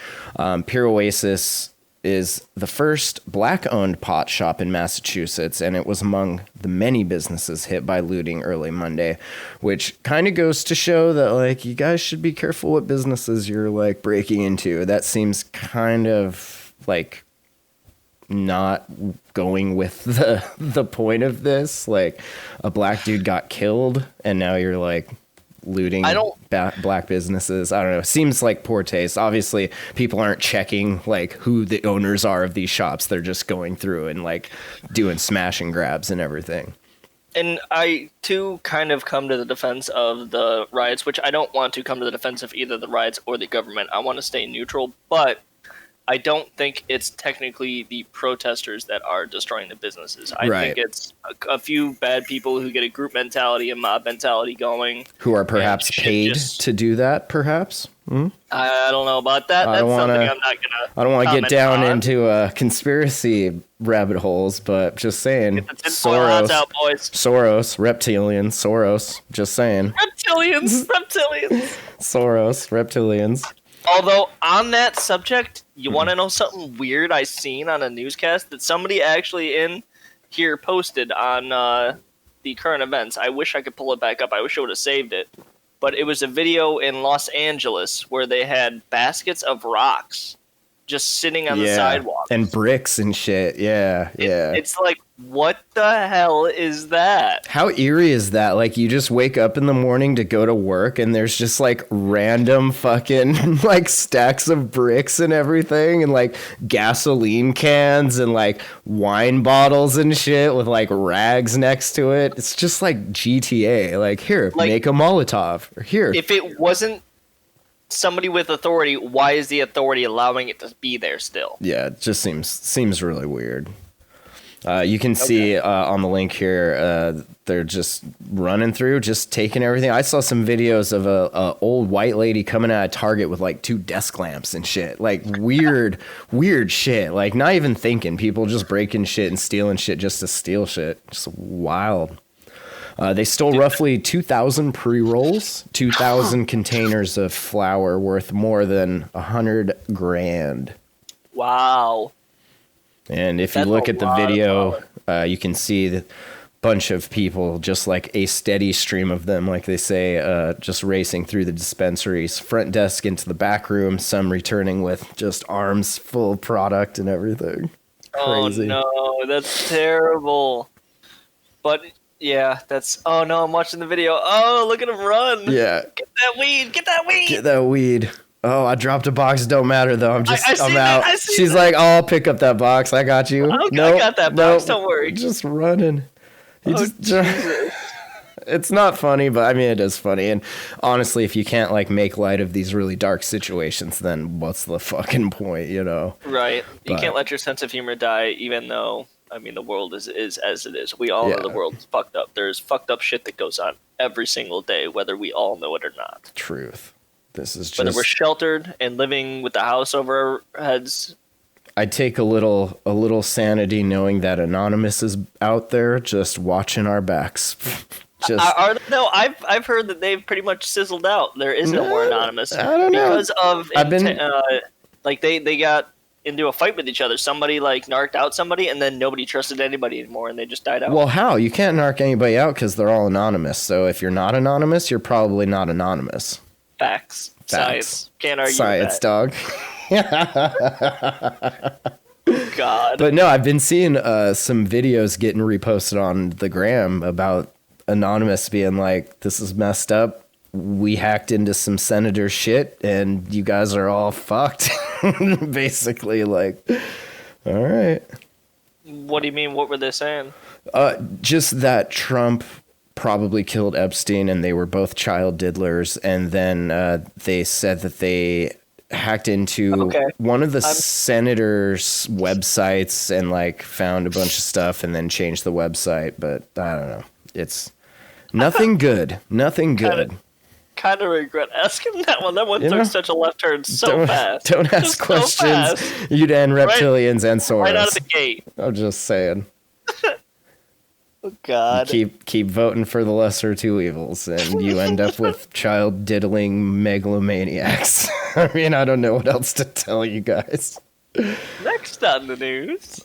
Pure Oasis is the first black-owned pot shop in Massachusetts, and it was among the many businesses hit by looting early Monday, which kind of goes to show that, like, you guys should be careful what businesses you're, like, breaking into. That seems kind of, like, not going with the point of this. Like, a black dude got killed, and now you're, like, looting black businesses. I don't know. Seems like poor taste. Obviously, people aren't checking like who the owners are of these shops. They're just going through and like doing smash and grabs and everything. And I, too, kind of come to the defense of the riots, which I don't want to come to the defense of either the riots or the government. I want to stay neutral, but I don't think it's technically the protesters that are destroying the businesses. I think it's a few bad people who get a group mentality and mob mentality going. Who are perhaps paid to do that, perhaps? I don't know about that. That's something I'm not going to I don't want to get down into conspiracy rabbit holes, but just saying. Soros, out, boys. Soros, reptilians, Soros, just saying. Reptilians. Soros, reptilians. Although, on that subject, you want to know something weird I seen on a newscast that somebody actually in here posted on the current events. I wish I could pull it back up. I wish I would have saved it. But it was a video in Los Angeles where they had baskets of rocks just sitting on the sidewalk. And bricks and shit. Yeah. It's like, what the hell is that? How eerie is that? Like, you just wake up in the morning to go to work and there's just like random fucking like stacks of bricks and everything and like gasoline cans and like wine bottles and shit with like rags next to it. It's just like GTA. Like, here, like, make a Molotov. Or here. If it wasn't somebody with authority, why is the authority allowing it to be there still? Yeah, it just seems really weird. You can see on the link here, they're just running through, just taking everything. I saw some videos of a old white lady coming out of Target with like 2 desk lamps and shit. Like weird shit. Like not even thinking. People just breaking shit and stealing shit just to steal shit. Just wild. They stole roughly 2,000 pre-rolls, 2,000 containers of flour worth more than $100,000. Wow. And if you look at the video, you can see the bunch of people, just like a steady stream of them, like they say, just racing through the dispensaries, front desk into the back room, some returning with just arms full of product and everything. Crazy. Oh, no, that's terrible. But, yeah, oh, no, I'm watching the video. Oh, look at him run. Yeah. Get that weed. Get that weed. Get that weed. Oh, I dropped a box. Don't matter though. I'm out. She's that. like, oh, I'll pick up that box. I got you. Okay, I got that box. Don't worry. Just running. It's not funny, but I mean, it is funny. And honestly, if you can't like make light of these really dark situations, then what's the fucking point, you know? Right. You can't let your sense of humor die, even though, I mean, the world is as it is. We all know the world is fucked up. There's fucked up shit that goes on every single day, whether we all know it or not. Truth. This is just... Whether we're sheltered and living with the house over our heads. I take a little sanity knowing that Anonymous is out there just watching our backs. No, I've heard that they've pretty much sizzled out. There is no more Anonymous. I don't know. Because of like they got into a fight with each other. Somebody like narked out somebody, and then nobody trusted anybody anymore, and they just died out. Well, how? You can't narc anybody out because they're all anonymous. So if you're not anonymous, you're probably not anonymous. Facts. Science. Can't argue Science, with dog. God. But no, I've been seeing some videos getting reposted on the gram about Anonymous being like, this is messed up. We hacked into some senator shit and you guys are all fucked. Basically, like, all right. What do you mean? What were they saying? Just that Trump probably killed Epstein and they were both child diddlers. And then they said that they hacked into one of the senators' websites and like found a bunch of stuff and then changed the website. But I don't know. It's nothing good. Nothing good. Kind of regret asking that one. That one took such a left turn fast. Don't ask questions. You'd end reptilians and Soros. Right out of the gate. I'm just saying. Oh, God. Keep voting for the lesser two evils, and you end up with child diddling megalomaniacs. I mean, I don't know what else to tell you guys. Next on the news.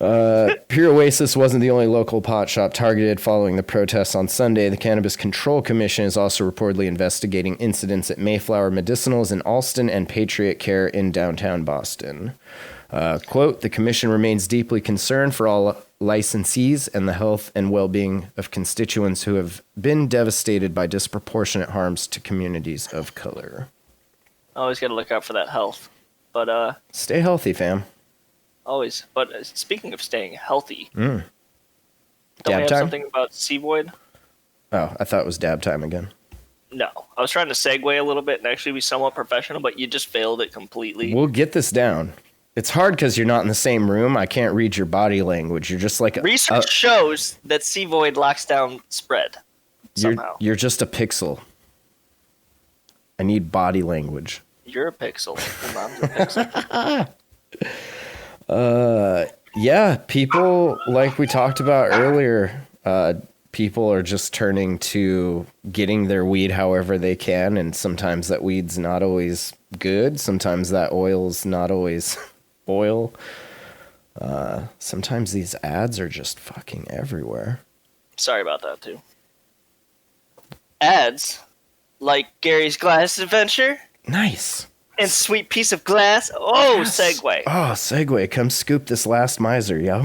Pure Oasis wasn't the only local pot shop targeted following the protests on Sunday. The Cannabis Control Commission is also reportedly investigating incidents at Mayflower Medicinals in Alston and Patriot Care in downtown Boston. Quote, the commission remains deeply concerned for all licensees and the health and well-being of constituents who have been devastated by disproportionate harms to communities of color. Always got to look out for that health. But stay healthy, fam. Always. But speaking of staying healthy, Don't we have something about Seavoid? Oh, I thought it was dab time again. No. I was trying to segue a little bit and actually be somewhat professional, but you just failed it completely. We'll get this down. It's hard because you're not in the same room. I can't read your body language. You're just like research shows that Seavoid locks down spread somehow. You're just a pixel. I need body language. You're a pixel. Your mom's a pixel. Yeah, people, like we talked about earlier, people are just turning to getting their weed however they can, and sometimes that weed's not always good. Sometimes that oil's not always oil. Sometimes these ads are just fucking everywhere. Sorry about that, too. Ads like Gary's Glass Adventure. Nice. And Sweet Piece of Glass. Oh, yes. Segue. Oh, segue. Come scoop this last miser, yo.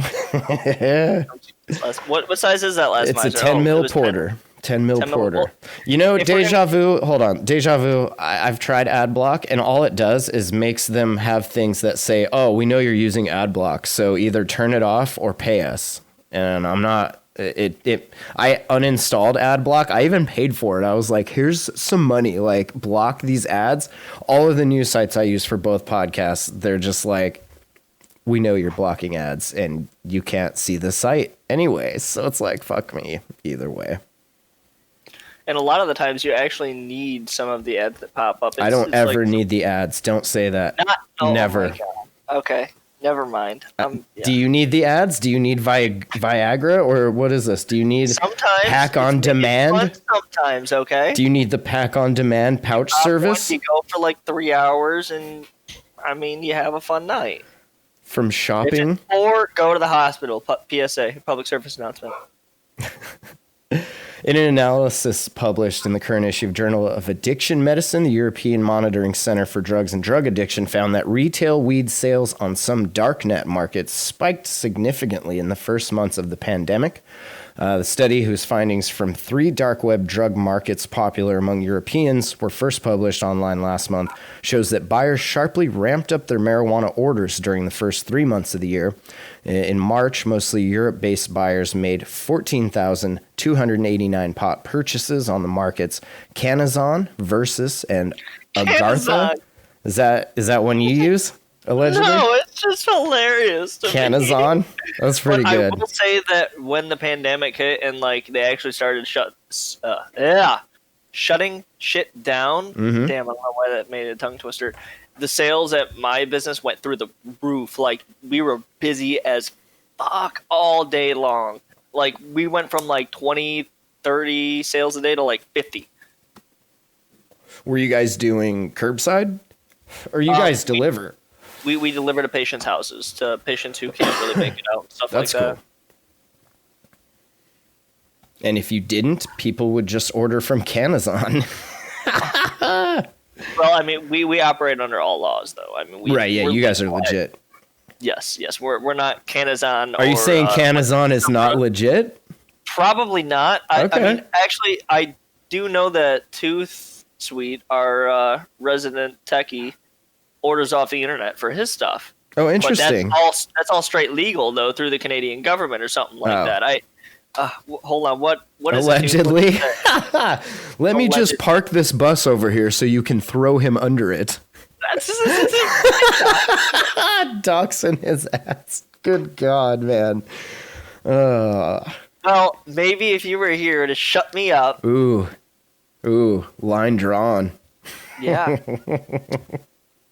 What size is that last miser? It's a 10 mil porter. 10 mil porter. You know, Deja Vu, hold on. Deja Vu, I've tried ad block, and all it does is makes them have things that say, oh, we know you're using ad block, so either turn it off or pay us. And I'm not... I uninstalled ad block. I even paid for it. I was like, here's some money, like block these ads. All of the news sites I use for both podcasts, they're just like, we know you're blocking ads and you can't see the site anyway. So it's like, fuck me either way. And a lot of the times you actually need some of the ads that pop up. I don't ever need the ads. Don't say that. Never. Oh my God. Okay. Never mind. Yeah. Do you need the ads? Do you need Viagra, or what is this? Do you need sometimes pack on demand? Sometimes, okay. Do you need the pack on demand pouch service? You go for like 3 hours, and I mean, you have a fun night. From shopping? Or go to the hospital. PSA, public service announcement. In an analysis published in the current issue of Journal of Addiction Medicine, the European Monitoring Center for Drugs and Drug Addiction found that retail weed sales on some darknet markets spiked significantly in the first months of the pandemic. The study, whose findings from 3 dark web drug markets popular among Europeans were first published online last month, shows that buyers sharply ramped up their marijuana orders during the first 3 months of the year. In March, mostly Europe-based buyers made 14,289 pot purchases on the markets Canazon, Versus, and Agartha. Is that one you use? Allegedly? No, it's just hilarious to me. Canazon? That's pretty but good. I will say that when the pandemic hit and like they actually started shutting shit down. Mm-hmm. Damn, I don't know why that made a tongue twister. The sales at my business went through the roof. Like we were busy as fuck all day long. Like we went from like 20, 30 sales a day to like 50. Were you guys doing curbside? Or you guys deliver? We deliver to patients' houses, to patients who can't really make it out, and stuff That's like that. cool. And if you didn't, people would just order from Canazon. Well, I mean, we operate under all laws, though. I mean, Right, yeah, you guys are legit. Yes, we're not Canazon. Are you saying Canazon is not legit? Probably not. Okay. I mean, actually, I do know that Tooth Sweet, our resident techie, orders off the internet for his stuff. Oh, interesting. But that's all straight legal though through the Canadian government or something like that. Hold on. What is allegedly? Let me just park this bus over here so you can throw him under it. Doxing his ass. Good God, man. Well, maybe if you were here to shut me up. Ooh, line drawn. Yeah.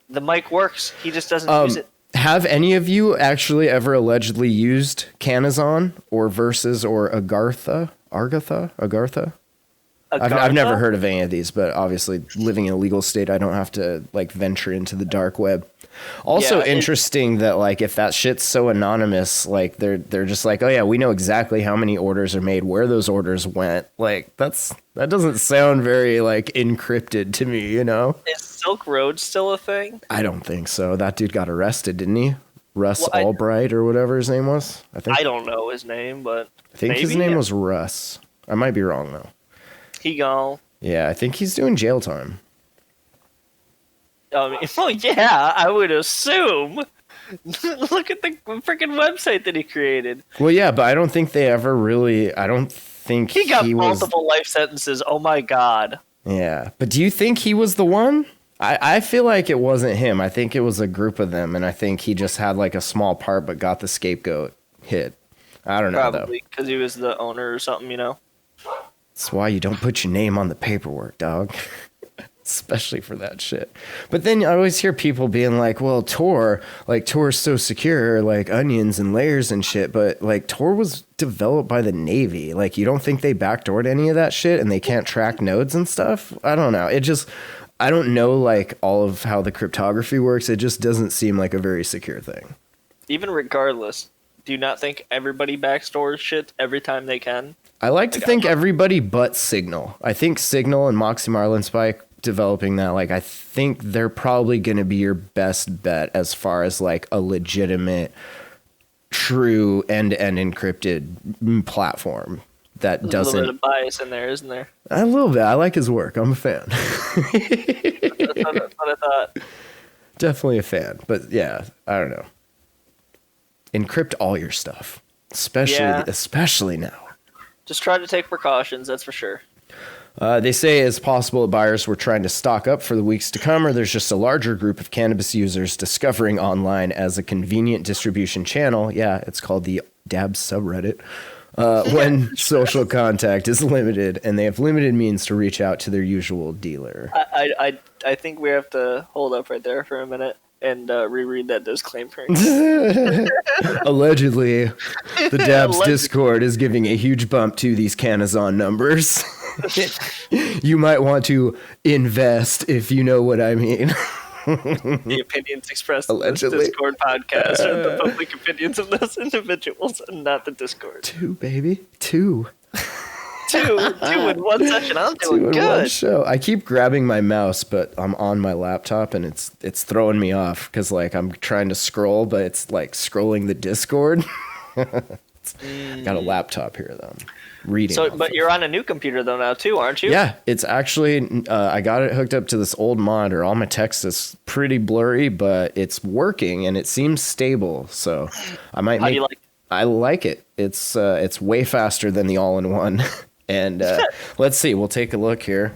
The mic works. He just doesn't use it. Have any of you actually ever allegedly used Canazon or Versus or Agartha? I've never heard of any of these, but obviously living in a legal state, I don't have to like venture into the dark web. Also interesting that like if that shit's so anonymous, like they're just like, oh yeah, we know exactly how many orders are made, where those orders went. Like that doesn't sound very like encrypted to me, you know? Is Silk Road still a thing? I don't think so. That dude got arrested, didn't he? Russ Albright or whatever his name was. I don't know his name, but I think his name was Russ. I might be wrong though. He gone. Yeah, I think he's doing jail time. Well, yeah, I would assume. Look at the freaking website that he created. Well, yeah, but I don't think they ever really. I don't think he got multiple life sentences. Oh my God. Yeah, but do you think he was the one? I feel like it wasn't him. I think it was a group of them, and I think he just had like a small part, but got the scapegoat hit. I don't know. Probably because he was the owner or something, you know. That's why you don't put your name on the paperwork, dog. Especially for that shit. But then I always hear people being like, well, Tor is so secure, like onions and layers and shit. But like Tor was developed by the Navy. Like, you don't think they backdoored any of that shit and they can't track nodes and stuff? I don't know. I don't know like all of how the cryptography works. It just doesn't seem like a very secure thing. Even regardless, do you not think everybody backstores shit every time they can? I like to think everybody but Signal. I think Signal and Moxie Marlinspike developing that, like, I think they're probably going to be your best bet as far as like a legitimate, true end-to-end encrypted platform that There's doesn't. a little bit of bias in there, isn't there? A little bit. I like his work. I'm a fan. That's what I thought. Definitely a fan, but yeah, I don't know. Encrypt all your stuff, especially now. Just try to take precautions, that's for sure. They say it's possible that buyers were trying to stock up for the weeks to come, or there's just a larger group of cannabis users discovering online as a convenient distribution channel. Yeah, it's called the Dabs subreddit. When social contact is limited and they have limited means to reach out to their usual dealer. I think we have to hold up right there for a minute and reread that disclaimer. Allegedly, the Dabs Discord is giving a huge bump to these Canazon numbers. You might want to invest if you know what I mean. The opinions expressed in this Discord podcast are the public opinions of those individuals and not the Discord. 2, baby. 2. Two in one session. I'm doing 2 in good. one show. I keep grabbing my mouse, but I'm on my laptop and it's throwing me off because like I'm trying to scroll, but it's like scrolling the Discord. Got a laptop here though. I'm reading. So, but you're on a new computer though now too, aren't you? Yeah, it's actually I got it hooked up to this old monitor. All my text is pretty blurry, but it's working and it seems stable. So I might. How do you like it? I like it. It's way faster than the all-in-one. And let's see. We'll take a look here.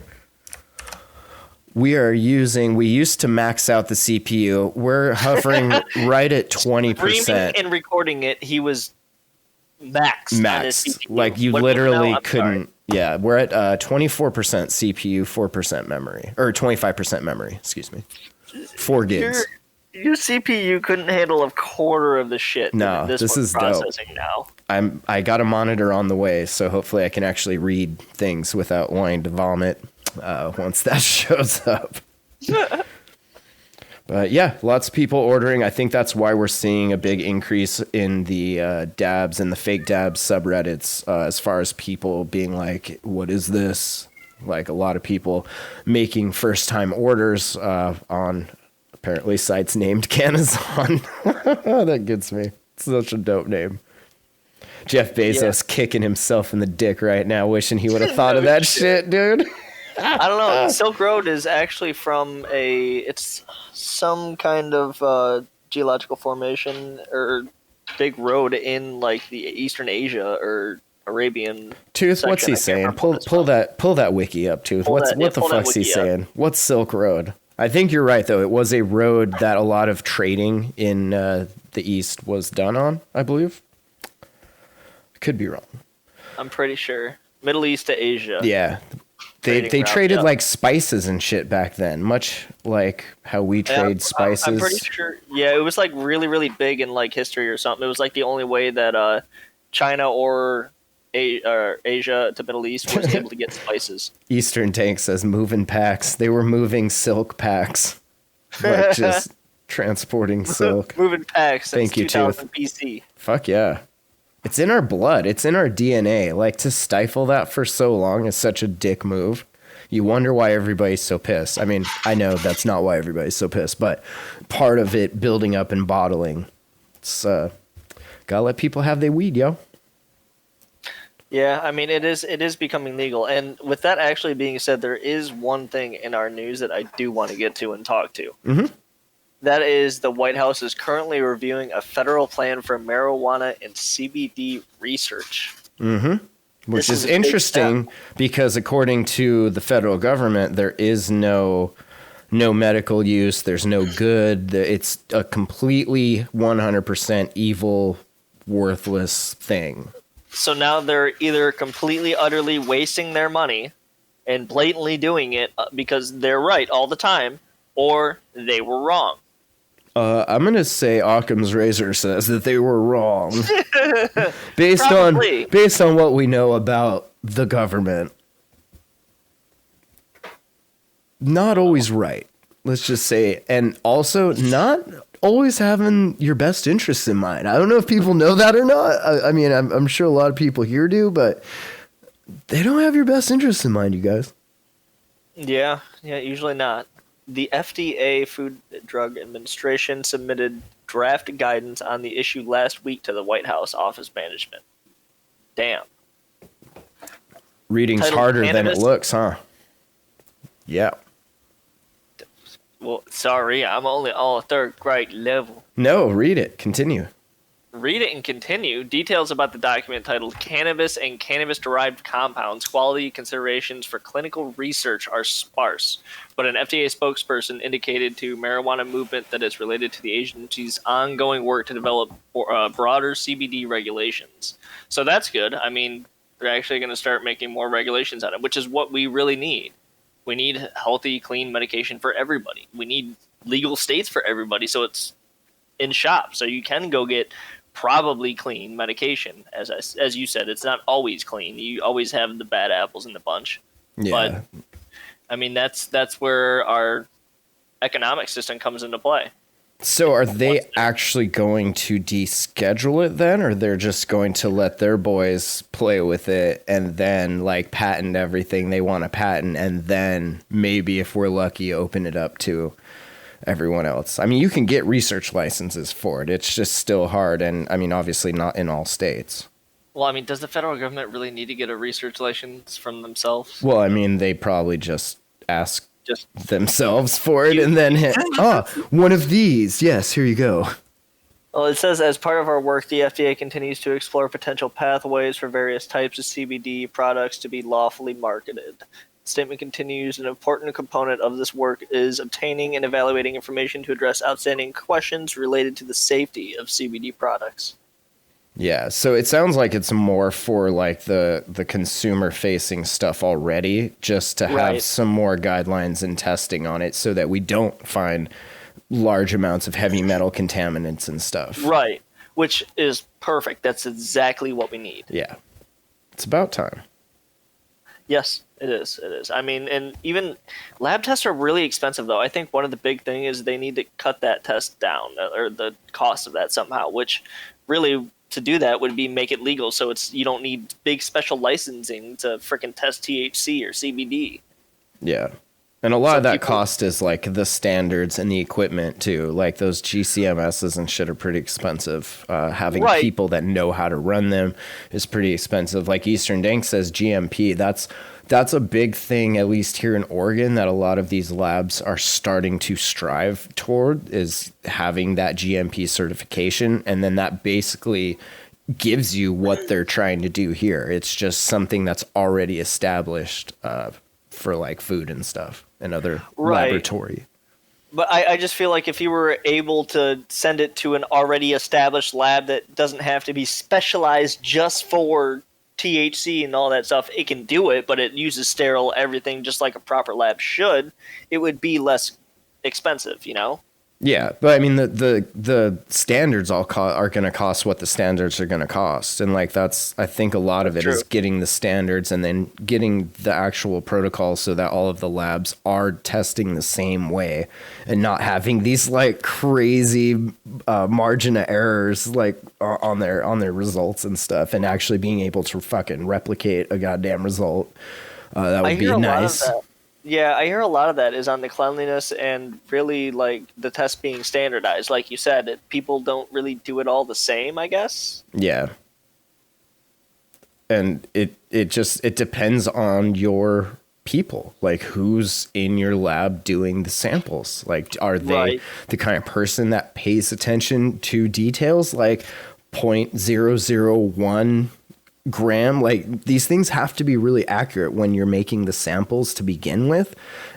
We used to max out the CPU. We're hovering right at 20%. Streaming and recording it, he was maxed. Maxed. Like you literally couldn't. Yeah, we're at 24% CPU, 4% memory, or 25% memory. Excuse me. 4 gigs. Your CPU couldn't handle a quarter of the shit. No, that this is processing now. I got a monitor on the way, so hopefully I can actually read things without wanting to vomit once that shows up. But yeah, lots of people ordering. I think that's why we're seeing a big increase in the dabs and the fake dabs subreddits as far as people being like, what is this? Like a lot of people making first-time orders on apparently sites named Canazon. That gets me. It's such a dope name. Jeff Bezos kicking himself in the dick right now, wishing he would have thought of that shit, dude. I don't know. Silk Road is actually from it's some kind of geological formation or big road in like the Eastern Asia or Arabian. Tooth, section. what's he saying? Pull that wiki up, Tooth. What the fuck's he saying? What's Silk Road? I think you're right though. It was a road that a lot of trading in the East was done on, I believe. Could be wrong. I'm pretty sure. Middle East to Asia. Yeah. They traded like spices and shit back then, much like how we trade spices. I'm pretty sure. Yeah, it was like really, really big in like history or something. It was like the only way that China or Asia to Middle East was able to get spices. Eastern Tank says moving packs. They were moving silk packs, like just transporting silk. Moving packs. Thank you, 2000 BC. Fuck yeah. It's in our blood. It's in our DNA. Like, to stifle that for so long is such a dick move. You wonder why everybody's so pissed. I mean, I know that's not why everybody's so pissed, but part of it building up and bottling. It's gotta let people have their weed, yo. Yeah, I mean, it is becoming legal. And with that actually being said, there is one thing in our news that I do want to get to and talk to. Mm-hmm. That is, the White House is currently reviewing a federal plan for marijuana and CBD research. Mm-hmm. Which is interesting because according to the federal government, there is no medical use. There's no good. It's a completely 100% evil, worthless thing. So now they're either completely, utterly wasting their money and blatantly doing it because they're right all the time, or they were wrong. I'm going to say Occam's razor says that they were wrong. based on what we know about the government. Not always right. Let's just say, and also not always having your best interests in mind. I don't know if people know that or not. I mean, I'm sure a lot of people here do, but they don't have your best interests in mind, you guys. Yeah, usually not. The FDA, Food and Drug Administration, submitted draft guidance on the issue last week to the White House Office Management. Damn. Reading's Titled harder Cannabis. than it looks, huh? Yeah. Well, sorry, I'm only on third grade level. No, read it. Continue. Read it and continue. Details about the document titled Cannabis and Cannabis-Derived Compounds, Quality Considerations for Clinical Research are sparse, but an FDA spokesperson indicated to Marijuana Movement that it's related to the agency's ongoing work to develop broader CBD regulations. So that's good. I mean, they're actually going to start making more regulations on it, which is what we really need. We need healthy, clean medication for everybody. We need legal states for everybody, so it's in shops, so you can go get probably clean medication. As you said, it's not always clean. You always have the bad apples in the bunch. Yeah. But I mean, that's where our economic system comes into play. So are they actually going to deschedule it then, or they're just going to let their boys play with it and then like patent everything they want to patent, and then maybe if we're lucky open it up to everyone else? I mean, you can get research licenses for it. It's just still hard. And I mean, obviously not in all states. Well, I mean, does the federal government really need to get a research license from themselves? Well, I mean, they probably just ask themselves for it and then hit, one of these. Yes, here you go. Well, it says, as part of our work, the FDA continues to explore potential pathways for various types of CBD products to be lawfully marketed. Statement continues, an important component of this work is obtaining and evaluating information to address outstanding questions related to the safety of CBD products. Yeah, so it sounds like it's more for like the consumer facing stuff already, just to have some more guidelines and testing on it so that we don't find large amounts of heavy metal contaminants and stuff. Right, which is perfect. That's exactly what we need. Yeah, it's about time. Yes, it is. It is. I mean, and even lab tests are really expensive, though. I think one of the big things is they need to cut that test down, or the cost of that somehow, which really to do that would be make it legal, so it's you don't need big special licensing to freaking test THC or CBD. Yeah. And a lot of that cost is like the standards and the equipment too. Like those GCMSs and shit are pretty expensive. Having people that know how to run them is pretty expensive. Like Eastern Dank says GMP, that's a big thing, at least here in Oregon, that a lot of these labs are starting to strive toward, is having that GMP certification. And then that basically gives you what they're trying to do here. It's just something that's already established for like food and stuff and other laboratory. But I just feel like if you were able to send it to an already established lab that doesn't have to be specialized just for THC and all that stuff, it can do it, but it uses sterile everything just like a proper lab should, it would be less expensive, you know? Yeah, but I mean the standards are going to cost what the standards are going to cost, and like that's I think a lot of it is getting the standards and then getting the actual protocol so that all of the labs are testing the same way and not having these like crazy margin of errors like on their results and stuff, and actually being able to fucking replicate a goddamn result. That would be nice. Yeah, I hear a lot of that is on the cleanliness and really like the test being standardized. Like you said, people don't really do it all the same, I guess. Yeah. And it depends on your people, like who's in your lab doing the samples. Like, are they the kind of person that pays attention to details like 0.001 gram? Like these things have to be really accurate when you're making the samples to begin with,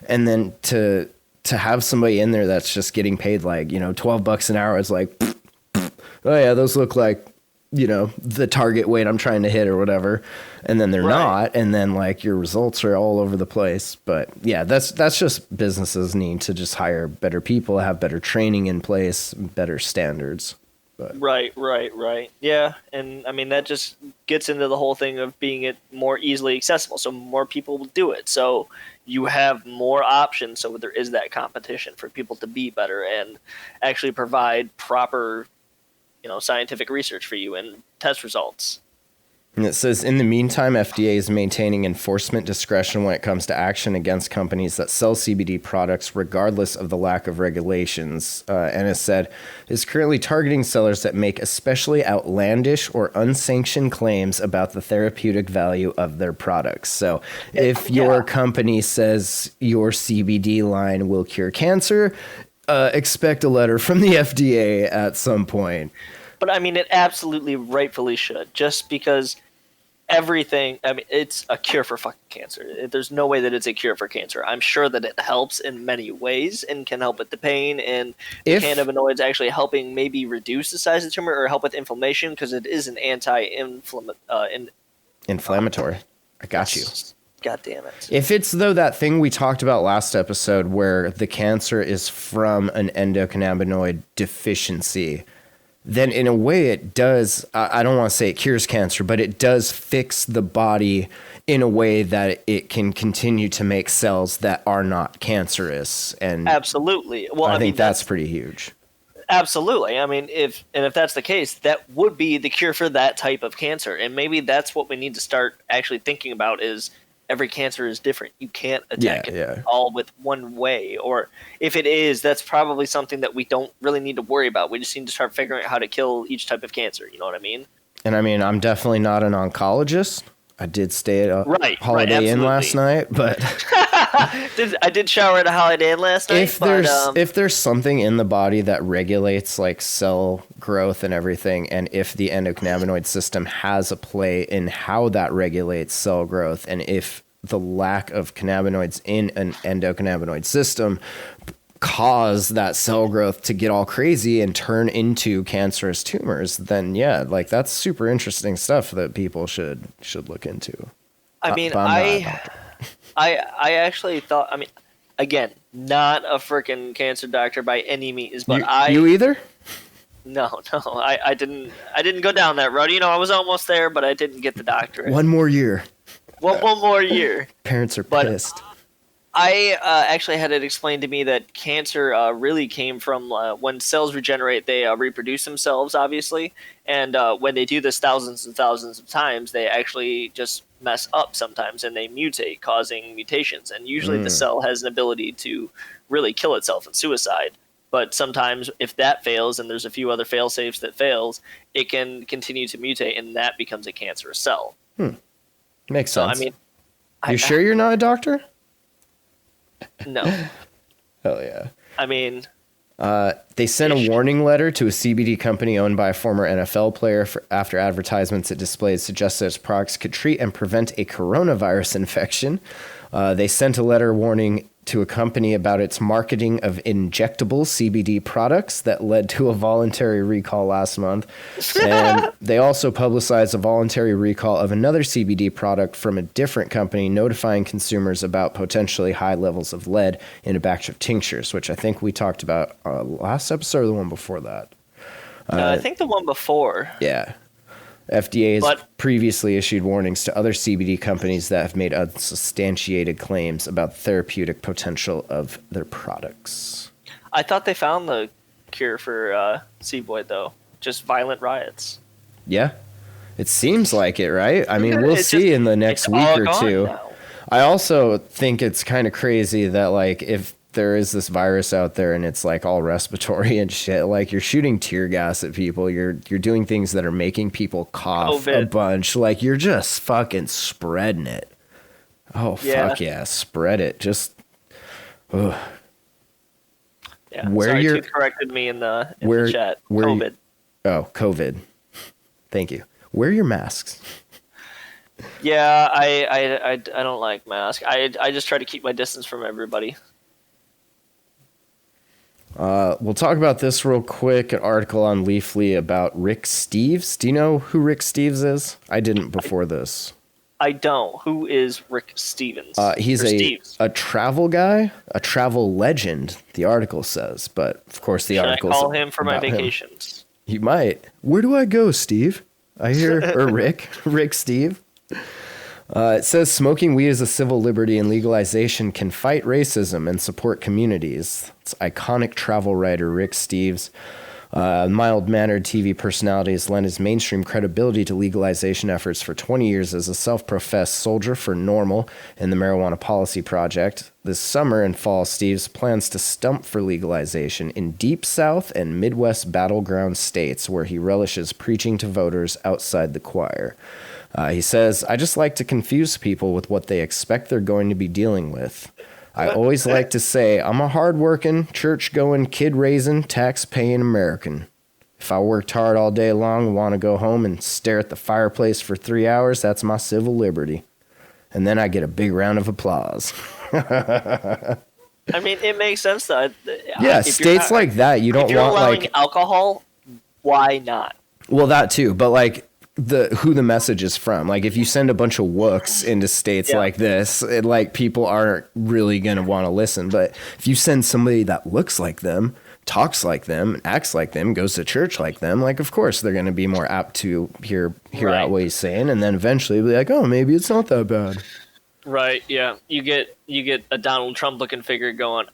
and then to have somebody in there that's just getting paid like, you know, $12 an hour is like, oh yeah, those look like, you know, the target weight I'm trying to hit or whatever, and then they're not, and then like your results are all over the place. But yeah, that's just businesses need to just hire better people, have better training in place, better standards. But. Right. Yeah, and I mean that just gets into the whole thing of being it more easily accessible, so more people will do it. So you have more options, so there is that competition for people to be better and actually provide proper, you know, scientific research for you and test results. And it says, in the meantime, FDA is maintaining enforcement discretion when it comes to action against companies that sell CBD products, regardless of the lack of regulations. And it said, is currently targeting sellers that make especially outlandish or unsanctioned claims about the therapeutic value of their products. So if your company says your CBD line will cure cancer, expect a letter from the FDA at some point. But I mean, it absolutely rightfully should, just because everything, I mean, it's a cure for fucking cancer. There's no way that it's a cure for cancer. I'm sure that it helps in many ways and can help with the pain, and the cannabinoids actually helping maybe reduce the size of the tumor or help with inflammation, because it is an inflammatory. I got you. God damn it. If it's, though, that thing we talked about last episode where the cancer is from an endocannabinoid deficiency, then in a way it does, I don't want to say it cures cancer, but it does fix the body in a way that it can continue to make cells that are not cancerous. And absolutely. Well, I think that's pretty huge. Absolutely. I mean, if that's the case, that would be the cure for that type of cancer. And maybe that's what we need to start actually thinking about is every cancer is different. You can't attack it all with one way. Or if it is, that's probably something that we don't really need to worry about. We just need to start figuring out how to kill each type of cancer. You know what I mean? And I mean, I'm definitely not an oncologist. I did stay at a Holiday Inn last night, but I did shower at a Holiday Inn last night. If there's something in the body that regulates like cell growth and everything, and if the endocannabinoid system has a play in how that regulates cell growth, and if the lack of cannabinoids in an endocannabinoid system cause that cell growth to get all crazy and turn into cancerous tumors, then yeah, like that's super interesting stuff that people should look into. I mean, I actually thought, I mean, again, not a freaking cancer doctor by any means, but you either? No, I didn't go down that road. You know, I was almost there, but I didn't get the doctorate. One more year. One more year. Parents are pissed. I actually had it explained to me that cancer really came from when cells regenerate, they reproduce themselves, obviously. And when they do this thousands and thousands of times, they actually just mess up sometimes and they mutate, causing mutations. And usually the cell has an ability to really kill itself in suicide. But sometimes if that fails and there's a few other fail-safes that fails, it can continue to mutate and that becomes a cancerous cell. Makes sense. I mean, you sure you're not a doctor? No. Hell yeah. I mean, they sent a warning letter to a CBD company owned by a former NFL player after advertisements it displayed suggested its products could treat and prevent a coronavirus infection. They sent a letter warning to a company about its marketing of injectable CBD products that led to a voluntary recall last month. And they also publicized a voluntary recall of another CBD product from a different company, notifying consumers about potentially high levels of lead in a batch of tinctures, which I think we talked about last episode or the one before that. I think the one before. Yeah. FDA has previously issued warnings to other CBD companies that have made unsubstantiated claims about the therapeutic potential of their products. I thought they found the cure for Seaboyd, though. Just violent riots. Yeah. It seems like it, right? I mean, we'll see in the next week or two. Now. I also think it's kind of crazy that, like, if there is this virus out there and it's like all respiratory and shit, like you're shooting tear gas at people, you're doing things that are making people cough a bunch, like you're just fucking spreading it. Fuck yeah, spread it. Just yeah. Sorry, Tooth corrected me in the chat. COVID. COVID. Thank you. Wear your masks. Yeah, I don't like masks. I just try to keep my distance from everybody. We'll talk about this real quick. An article on Leafly about Rick Steves. Do you know who Rick Steves is? I didn't before this. I don't. Who is Rick Stevens? He's a travel guy, a travel legend, the article says. But, of course, the article says. Should I call him for my vacations? You might. Where do I go, Steve? I hear, or Rick Steve. It says smoking weed is a civil liberty and legalization can fight racism and support communities. It's iconic travel writer Rick Steves. Mild-mannered TV personality has lent his mainstream credibility to legalization efforts for 20 years as a self-professed soldier for NORML in the Marijuana Policy Project. This summer and fall, Steves plans to stump for legalization in Deep South and Midwest battleground states where he relishes preaching to voters outside the choir. He says, I just like to confuse people with what they expect they're going to be dealing with. I always like to say, I'm a hard-working, church-going, kid-raising, tax-paying American. If I worked hard all day long and want to go home and stare at the fireplace for 3 hours, that's my civil liberty. And then I get a big round of applause. I mean, it makes sense though. Yeah, If you're states not- like that, you if don't you're want allowing like, alcohol, why not? well, that too, but like who the message is from. Like if you send a bunch of wooks into states Yeah. like this, like people aren't really going to want to listen. But if you send somebody that looks like them, talks like them, acts like them, goes to church like them, like of course they're going to be more apt to hear Right. out what he's saying, and then eventually be like, oh, maybe it's not that bad. Right. Yeah. You get a Donald Trump looking figure going,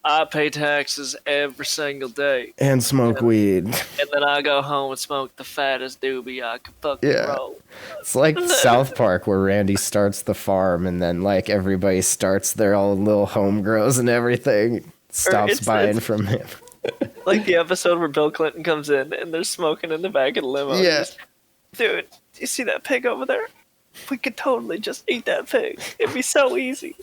I pay taxes every single day, And smoke weed. and then I go home and smoke the fattest doobie I could fucking Yeah. roll. It's like South Park where Randy starts the farm and then like everybody starts their own little home grows and everything. Stops it's- buying it's- from him. Like the episode where Bill Clinton comes in and they're smoking in the back of the limo. Yeah. Just, dude, do you see that pig over there? We could totally just eat that pig. It'd be so easy.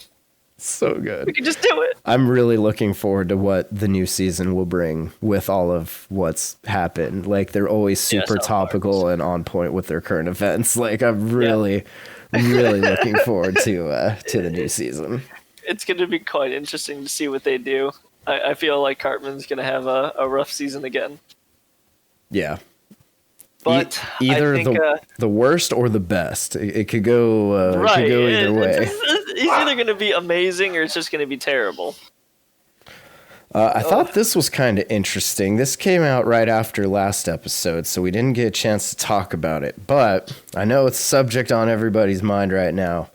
So We good. could just do it. I'm really looking forward to what the new season will bring with all of what's happened. Like they're always Yeah, super South Park topical and on point with their current events. Like I'm really looking forward to the new season. It's going to be quite interesting to see what they do. I feel like Cartman's going to have a rough season again. Yeah. But Either I think, the worst or the best. It could go it right, could go either way. He's either going to be amazing or it's just going to be terrible. I thought this was kind of interesting. This came out right after last episode, so we didn't get a chance to talk about it. But I know it's a subject on everybody's mind right now.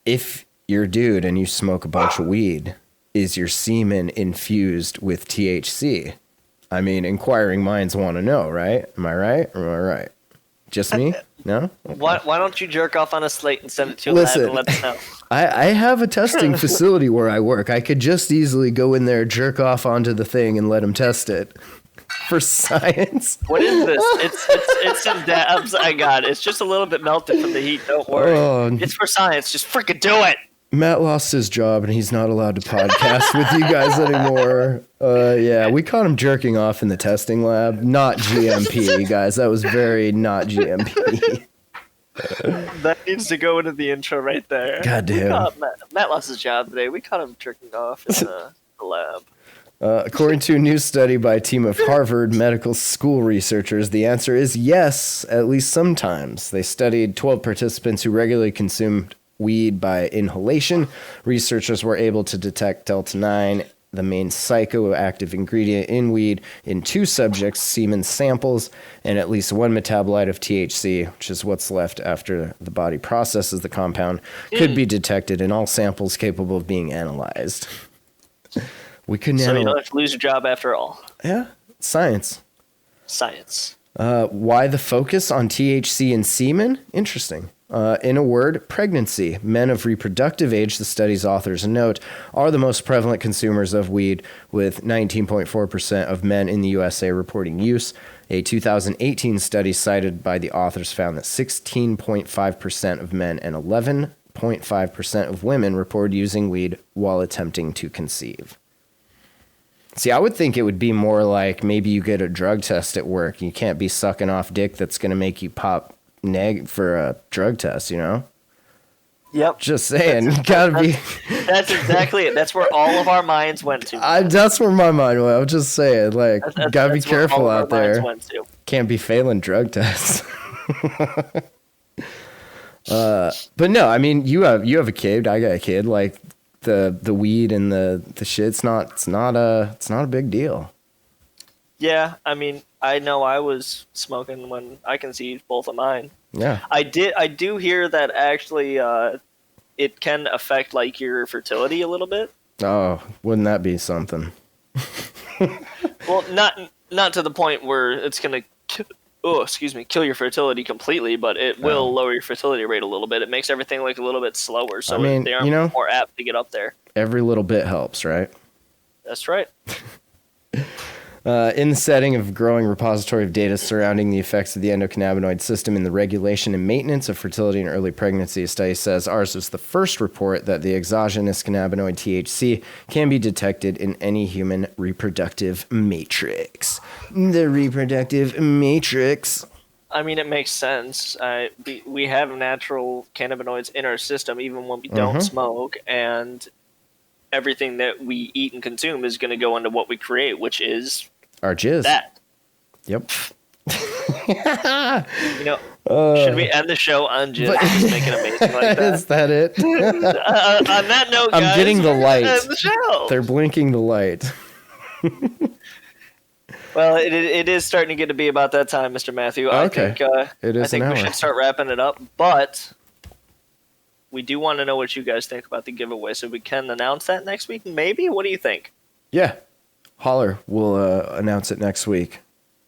If you're a dude and you smoke a bunch of weed, is your semen infused with THC? I mean, inquiring minds want to know, right? Am I right? Or am I right? Just me? No? Why don't you jerk off on a slate and send it to a lab Listen. and let us know? I have a testing facility where I work. I could just easily go in there, jerk off onto the thing, and let them test it for science. What is this? It's some dabs I got. It's just a little bit melted from the heat. Don't worry. Oh. It's for science. Just freaking do it. Matt lost his job and he's not allowed to podcast with you guys anymore. Yeah, we caught him jerking off in the testing lab. Not GMP, guys. That was very not GMP. That needs to go into the intro right there. God We damn. caught Matt lost his job today. We caught him jerking off in the lab. According to a new study by a team of Harvard Medical School researchers, the answer is yes, at least sometimes. They studied 12 participants who regularly consumed weed by inhalation. Researchers were able to detect Delta 9, the main psychoactive ingredient in weed, in 2 subjects' semen samples, and at least 1 metabolite of THC, which is what's left after the body processes the compound, could be detected in all samples capable of being analyzed. We couldn't So you don't analyze. have to lose your job after all. Yeah, science. Science. Why the focus on THC in semen? Interesting. In a word, pregnancy. Men of reproductive age, the study's authors note, are the most prevalent consumers of weed, with 19.4% of men in the USA reporting use. A 2018 study cited by the authors found that 16.5% of men and 11.5% of women reported using weed while attempting to conceive. See, I would think it would be more like maybe you get a drug test at work. You can't be sucking off dick that's going to make you pop neg for a drug test, you know? Yep. Just saying. You gotta be. That's exactly it. That's where all of our minds went to. That's where my mind went. I'm just saying, like, gotta be That's where careful all of our out there. minds went to. Can't be failing drug tests. But no, I mean, you have a kid. I got a kid. Like the weed and the shit. It's not a big deal. Yeah, I mean, I know I was smoking when I conceived both of mine. Yeah. I do hear that actually it can affect like your fertility a little bit. Oh, wouldn't that be something? Well, not to the point where it's gonna kill your fertility completely, but it will lower your fertility rate a little bit. It makes everything like a little bit slower, so I mean, they are you know, more apt to get up there. Every little bit helps, right? That's right. In the setting of growing repository of data surrounding the effects of the endocannabinoid system in the regulation and maintenance of fertility and early pregnancy, a study says ours was the first report that the exogenous cannabinoid THC can be detected in any human reproductive matrix. The reproductive matrix. I mean, it makes sense. We have natural cannabinoids in our system even when we don't smoke, and everything that we eat and consume is going to go into what we create, which is Our jizz. that. Yep. Should we end the show on jizz? Just make it amazing like that. Is that it? On that note, I'm guys, getting the we're gonna light. end the show. They're blinking the light. Well, it is starting to get to be about that time, Mr. Matthew. Okay. I think, It is I think an we hour. should start wrapping it up, but we do want to know what you guys think about the giveaway, so we can announce that next week, maybe? What do you think? Yeah. Holler. We'll announce it next week.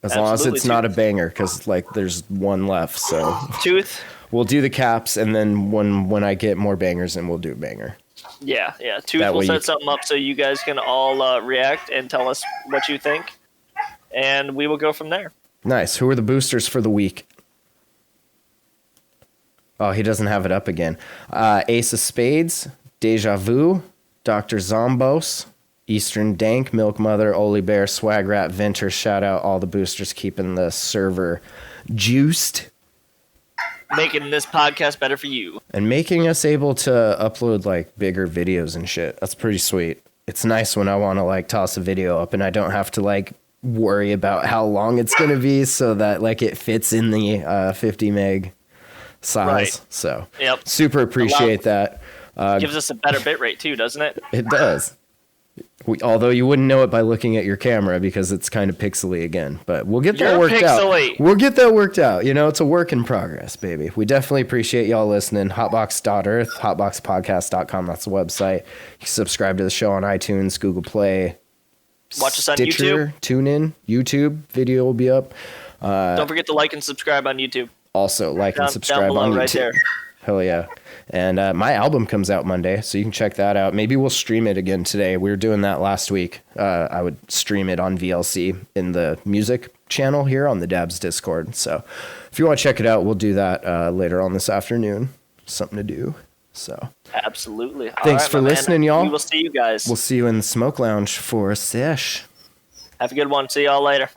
As long as Absolutely, it's not a banger, because there's one left. So Tooth? we'll do the caps, and then when I get more bangers, then we'll do a banger. Yeah. Tooth That will way set you- something up so you guys can all react and tell us what you think, and we will go from there. Nice. Who are the boosters for the week? Oh, he doesn't have it up again. Ace of Spades, Deja Vu, Dr. Zombos, Eastern Dank, Milk Mother, Oli Bear, Swag Rat, Venter. Shout out all the boosters keeping the server juiced Making this podcast better for you. and making us able to upload bigger videos and shit. That's pretty sweet. It's nice when I want to toss a video up and I don't have to worry about how long it's going to be so that it fits in the 50 meg size. Right. So Yep. super appreciate that. Gives us a better bit rate too, doesn't it? It does. Although you wouldn't know it by looking at your camera because it's kind of pixely again, but we'll get that You're worked pixely. out. We'll get that worked out. It's a work in progress, baby. We definitely appreciate y'all listening. Hotbox.earth, hotboxpodcast.com. That's the website. You can subscribe to the show on iTunes, Google Play, Watch us on Stitcher, TuneIn, YouTube. Video will be up. Don't forget to like and subscribe on YouTube. Also, like and Down subscribe below, on YouTube. right there. Hell yeah. And my album comes out Monday, so you can check that out. Maybe we'll stream it again today. We were doing that last week. I would stream it on VLC in the music channel here on the Dabs Discord. So if you want to check it out, we'll do that later on this afternoon. Something to do. So Absolutely. All Thanks right, for my man. listening, y'all. We will see you guys. we'll see you in the Smoke Lounge for a sesh. Have a good one. See y'all later.